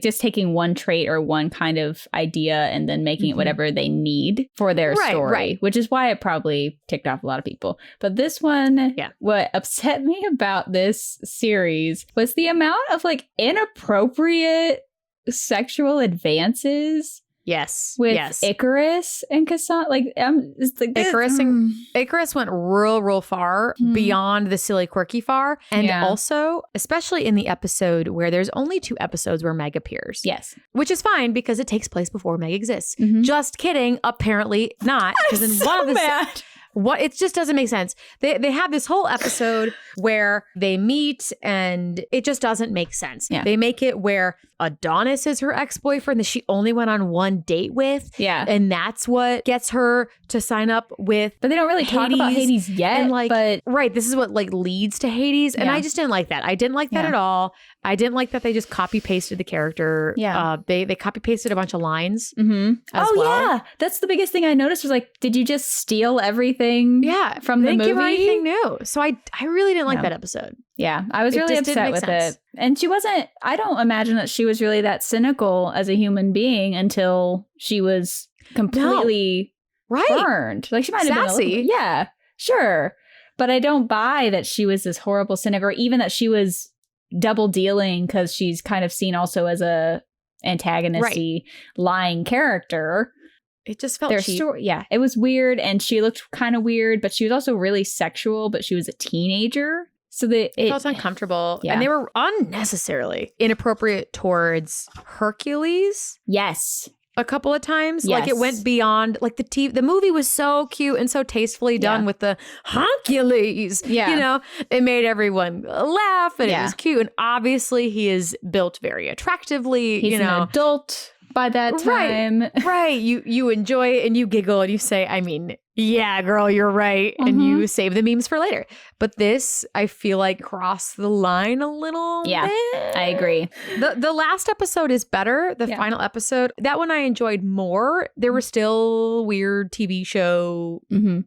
just taking one trait or one kind of idea and then making it whatever they need for their story, which is why it probably ticked off a lot of people. But this one, what upset me about this series was the amount of like inappropriate sexual advances. With Icarus and Cassandra, it's like Icarus went real far beyond the silly quirky far, and also especially in the episode where there's only 2 episodes where Meg appears. Which is fine because it takes place before Meg exists. Just kidding. Apparently not, because in one of the it just doesn't make sense. They have this whole episode where they meet and it just doesn't make sense. They make it where Adonis is her ex-boyfriend that she only went on one date with. And that's what gets her to sign up with. But they don't really talk about Hades yet. And this is what leads to Hades. And I just didn't like that. I didn't like that at all. I didn't like that they just copy pasted the character. They copy pasted a bunch of lines. As well. That's the biggest thing I noticed was did you just steal everything from the movie? They didn't give her anything new. So I really didn't like that episode. I was really upset with it. And she wasn't, I don't imagine that she was really that cynical as a human being until she was completely burned. She might have been sure. But I don't buy that she was this horrible cynic, or even that she was double dealing, because she's kind of seen also as a antagonisty lying character. It just felt cheap. It was weird, and she looked kind of weird, but she was also really sexual, but she was a teenager. So it felt uncomfortable. And they were unnecessarily inappropriate towards Hercules. A couple of times. It went beyond, the movie was so cute and so tastefully done with the Hercules. You know, it made everyone laugh, and it was cute. And obviously he is built very attractively. He's an adult by that time. You enjoy it and you giggle and you say, yeah, girl, you're right. And you save the memes for later. But this, I feel like, crossed the line a little bit. I agree. The last episode is better. The final episode, that one I enjoyed more. There were still weird TV show,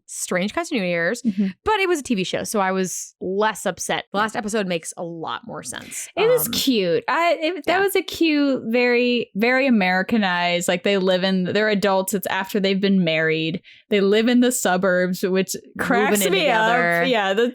strange kinds of New Year's, but it was a TV show, so I was less upset. The last episode makes a lot more sense. It was cute. That was a cute, very, very Americanized. They're adults. It's after they've been married. They live in the suburbs, which cracks me up.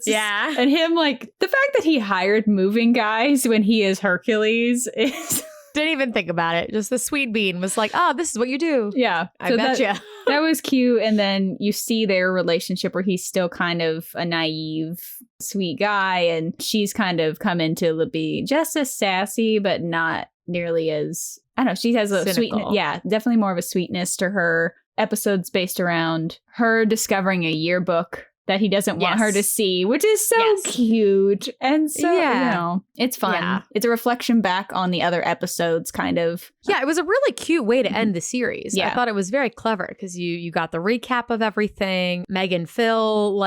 And him, the fact that he hired moving guys when he is Hercules is... Didn't even think about it. Just the sweet bean was like, oh, this is what you do. I betcha. That was cute. And then you see their relationship where he's still kind of a naive, sweet guy. And she's kind of come into be just as sassy, but not nearly as... I don't know. She has a sweetness. Definitely more of a sweetness to her. Episodes based around her discovering a yearbook that he doesn't want her to see, which is so cute. And so, it's fun. It's a reflection back on the other episodes, kind of. It was a really cute way to end the series. I thought it was very clever because you got the recap of everything. Meg and Phil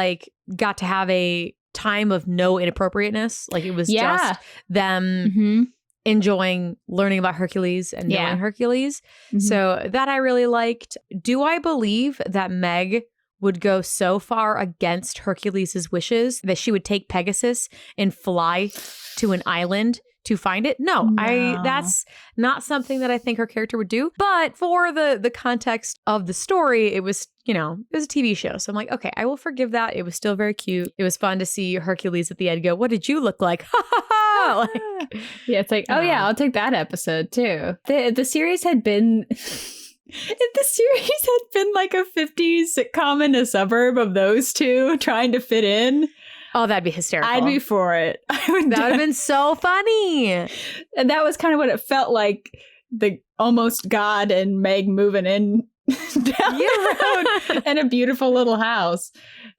got to have a time of no inappropriateness. It was just them enjoying learning about Hercules and knowing Hercules. So that I really liked. Do I believe that Meg would go so far against Hercules' wishes that she would take Pegasus and fly to an island to find it. No, that's not something that I think her character would do. But for the context of the story, it was, it was a TV show. So I'm like, okay, I will forgive that. It was still very cute. It was fun to see Hercules at the end go, what did you look like? Ha ha ha! Yeah, it's like, oh yeah, I'll take that episode too. The series had been... If the series had been like a 50s sitcom in a suburb of those two trying to fit in... Oh, that'd be hysterical. I'd be for it. That would have been so funny. And that was kind of what it felt like, the almost God and Meg moving in down the road in a beautiful little house.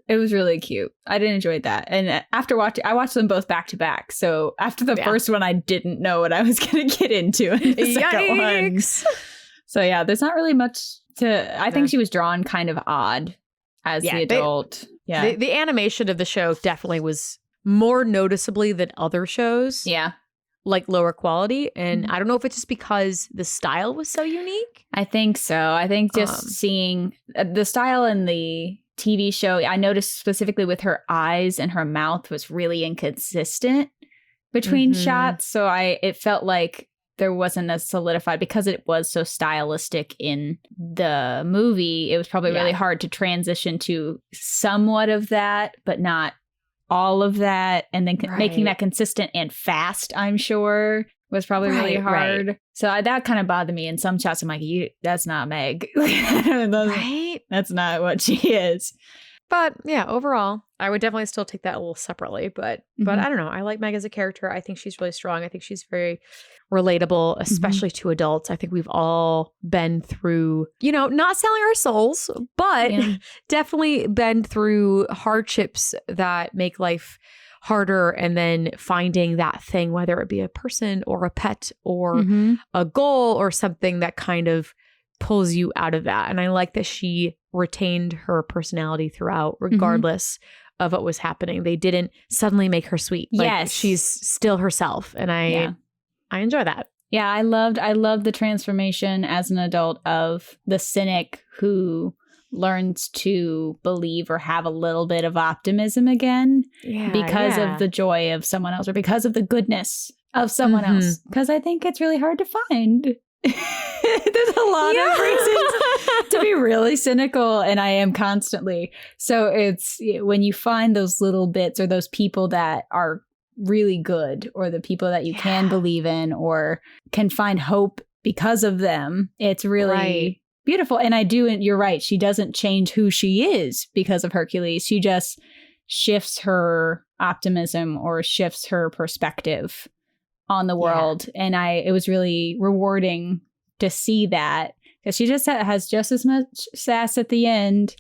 It was really cute. I did enjoy that. And after I watched them both back to back. So after the first one, I didn't know what I was going to get into in the second one. So yeah, there's not really much to... I think she was drawn kind of odd as the adult. The animation of the show definitely was more noticeably than other shows. Yeah. Like lower quality. And I don't know if it's just because the style was so unique. I think so. I think just seeing the style in the TV show, I noticed specifically with her eyes and her mouth was really inconsistent between shots. So it felt like there wasn't as solidified, because it was so stylistic in the movie. It was probably really hard to transition to somewhat of that, but not all of that. And then making that consistent and fast, I'm sure, was probably really hard. Right. So that kind of bothered me. In some shots, I'm like, that's not Meg. That's not what she is. But yeah, overall, I would definitely still take that a little separately. But I don't know. I like Meg as a character. I think she's really strong. I think she's very relatable, especially to adults. I think we've all been through, not selling our souls, but definitely been through hardships that make life harder, and then finding that thing, whether it be a person or a pet or a goal or something that kind of pulls you out of that. And I like that she retained her personality throughout, regardless of what was happening. They didn't suddenly make her sweet. Like, she's still herself. And I enjoy that. Yeah, I loved the transformation as an adult of the cynic who learns to believe or have a little bit of optimism again because of the joy of someone else, or because of the goodness of someone else. Because I think it's really hard to find. There's a lot of reasons to be really cynical, and I am constantly. So it's when you find those little bits, or those people that are really good, or the people that you can believe in or can find hope because of them, it's really beautiful. And you're right, she doesn't change who she is because of Hercules. She just shifts her optimism or shifts her perspective on the world. And it was really rewarding to see that, because she just has just as much sass at the end,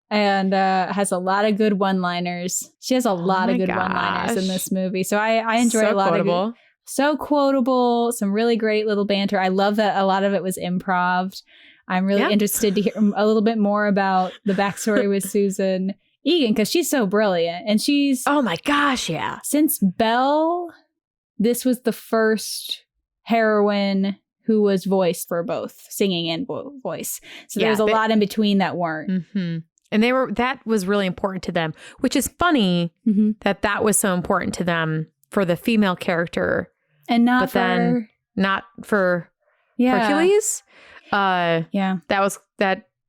and has a lot of good one-liners. She has a lot of good one-liners in this movie. So I enjoy a lot of so quotable, some really great little banter. I love that a lot of it was improv. I'm really interested to hear a little bit more about the backstory with Susan Egan, because she's so brilliant. And she's... Oh my gosh, yeah. Since Belle, this was the first heroine who was voiced for both singing and voice. So there was a lot in between that weren't. And that was really important to them, which is funny that was so important to them for the female character. And not for Hercules. That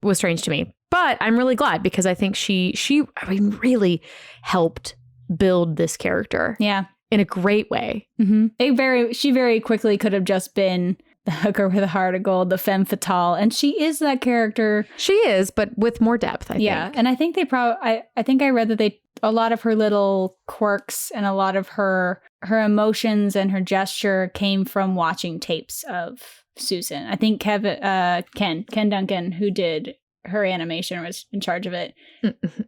was strange to me. But I'm really glad, because I think she really helped build this character. Yeah. In a great way. She very quickly could have just been the hooker with a heart of gold, the femme fatale. And she is that character. She is, but with more depth, I think. Yeah. And I think I think I read that a lot of her little quirks and a lot of her emotions and her gesture came from watching tapes of Susan. I think Ken Duncan, who did her animation, was in charge of it.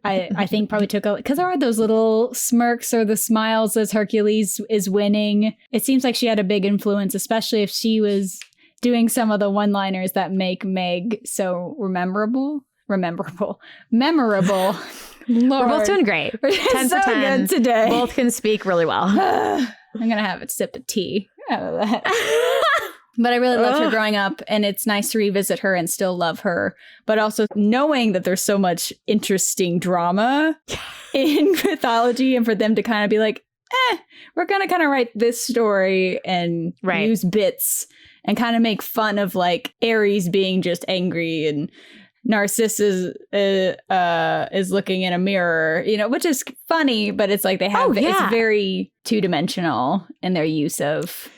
I think probably took because there are those little smirks or the smiles as Hercules is winning. It seems like she had a big influence, especially if she was doing some of the one-liners that make Meg so memorable. Lord. We're both doing great. 10 so for 10 good today. Both can speak really well. I'm gonna have a sip of tea out of that. But I really loved her growing up, and it's nice to revisit her and still love her. But also knowing that there's so much interesting drama in mythology, and for them to kind of be like, we're going to kind of write this story and use bits and kind of make fun of like Ares being just angry and Narcissus is looking in a mirror, you know, which is funny, but it's like they have it's very two-dimensional in their use of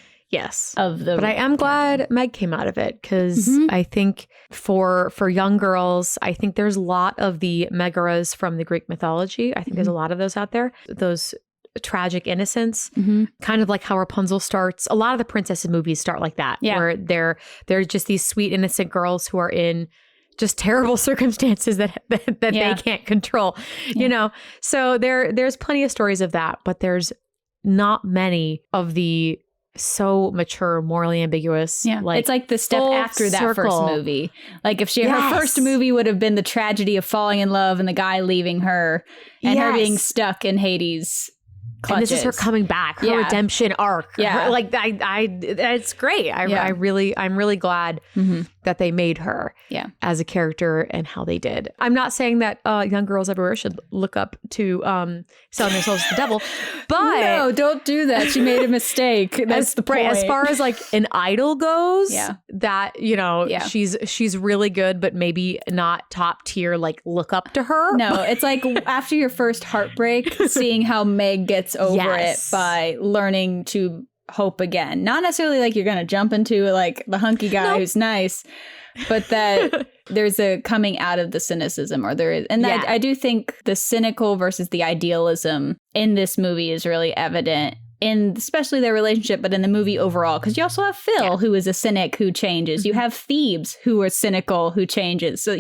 of the. But I am glad Meg came out of it, because I think for young girls, I think there's a lot of the Megaras from the Greek mythology. I think there's a lot of those out there. Those tragic innocence, kind of like how Rapunzel starts. A lot of the princess movies start like that, where they're just these sweet innocent girls who are in just terrible circumstances that they can't control, you know? So there's plenty of stories of that, but there's not many of the so mature, morally ambiguous. Yeah. Like, it's like the step after that first movie. Like if her first movie would have been the tragedy of falling in love and the guy leaving her and her being stuck in Hades' clutches. And this is her coming back, her redemption arc. Yeah. Her, like it's great. I'm really glad that they made her as a character and how they did. I'm not saying that young girls everywhere should look up to selling themselves to the devil, but no, don't do that. She made a mistake. That's the point. As far as like an idol goes, that, you know, she's really good, but maybe not top tier, like look up to her. No, it's like after your first heartbreak, seeing how Meg gets over it by learning to hope again. Not necessarily like you're going to jump into like the hunky guy who's nice, but that there's a coming out of the cynicism, or there is. And I do think the cynical versus the idealism in this movie is really evident in especially their relationship, but in the movie overall, because you also have Phil, who is a cynic who changes. You have Thebes, who are cynical, who changes. So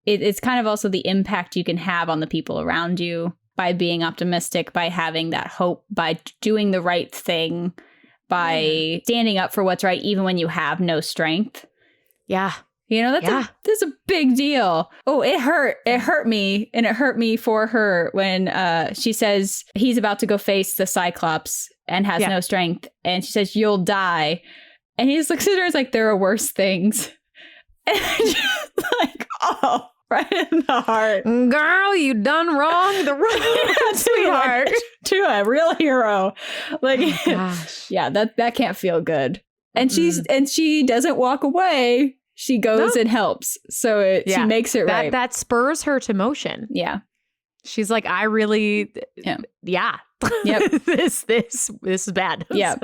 it's kind of also the impact you can have on the people around you by being optimistic, by having that hope, by doing the right thing, by standing up for what's right, even when you have no strength. Yeah. You know, that's a big deal. Oh, it hurt. It hurt me. And it hurt me for her when she says he's about to go face the Cyclops and has no strength. And she says, "You'll die." And he just looks at her and is like, "There are worse things." And I just like, oh. Right in the heart. Girl, you done wrong the wrong sweetheart. To a real hero. Like, that can't feel good. And she doesn't walk away. She goes and helps. So she makes it right. That spurs her to motion. Yeah. She's like, I really, Yep. this is bad. Yeah.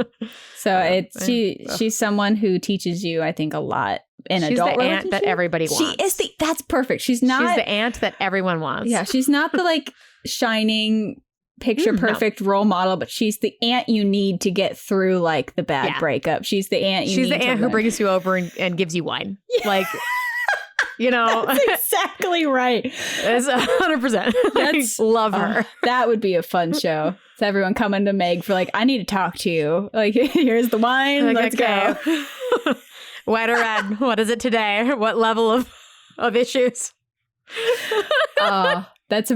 So she's someone who teaches you, I think, a lot. She's adult the aunt that everybody wants. That's perfect. She's the aunt that everyone wants. Yeah, she's not the like shining picture perfect role model, but she's the aunt you need to get through like the bad breakup. She's the aunt She's the aunt who brings you over and gives you wine. Yeah. Like, you know. That's exactly right. That's 100%. Love her. That would be a fun show. So everyone coming to Meg for like, I need to talk to you. Like, here's the wine. Like, let's go. White or red? What is it today? What level of issues? That's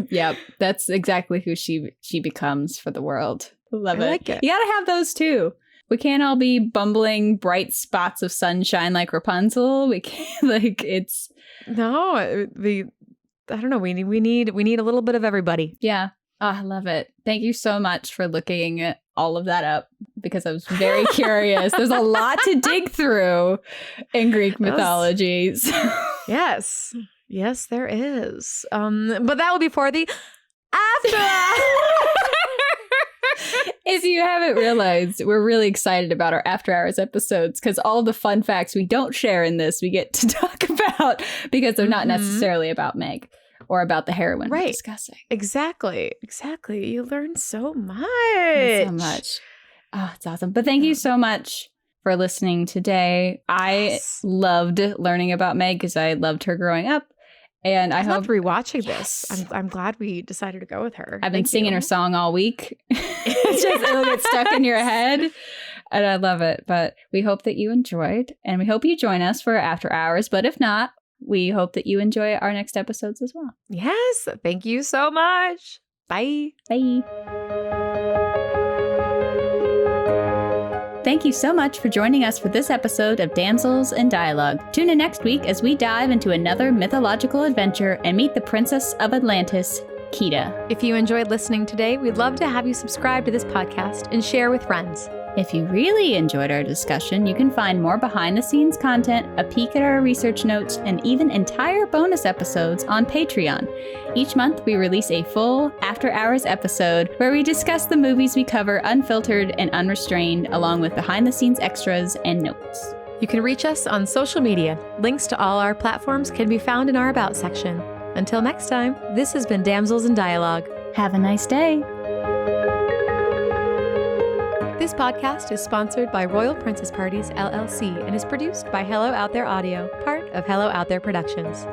exactly who she becomes for the world. Love it. I like it. You gotta have those too. We can't all be bumbling bright spots of sunshine like Rapunzel. We can't I don't know. We need a little bit of everybody. Yeah. Oh, I love it. Thank you so much for looking all of that up, because I was very curious. There's a lot to dig through in Greek mythology. Yes, there is. But that will be for the after. If you haven't realized, we're really excited about our After Hours episodes, because all the fun facts we don't share in this, we get to talk about because they're not necessarily about Meg or about the heroine we're discussing. Exactly. You learn so much. Oh, it's awesome. But thank you so much for listening today. I loved learning about Meg because I loved her growing up. And I hope rewatching this. I'm glad we decided to go with her. I've been singing her song all week. It'll get stuck in your head. And I love it. But we hope that you enjoyed. And we hope you join us for After Hours. But if not, we hope that you enjoy our next episodes as well. Yes. Thank you so much. Bye. Bye. Thank you so much for joining us for this episode of Damsels in Dialogue. Tune in next week as we dive into another mythological adventure and meet the Princess of Atlantis, Kita. If you enjoyed listening today, we'd love to have you subscribe to this podcast and share with friends. If you really enjoyed our discussion, you can find more behind-the-scenes content, a peek at our research notes, and even entire bonus episodes on Patreon. Each month, we release a full after-hours episode where we discuss the movies we cover unfiltered and unrestrained, along with behind-the-scenes extras and notes. You can reach us on social media. Links to all our platforms can be found in our About section. Until next time, this has been Damsels in Dialogue. Have a nice day. This podcast is sponsored by Royal Princess Parties, LLC, and is produced by Hello Out There Audio, part of Hello Out There Productions.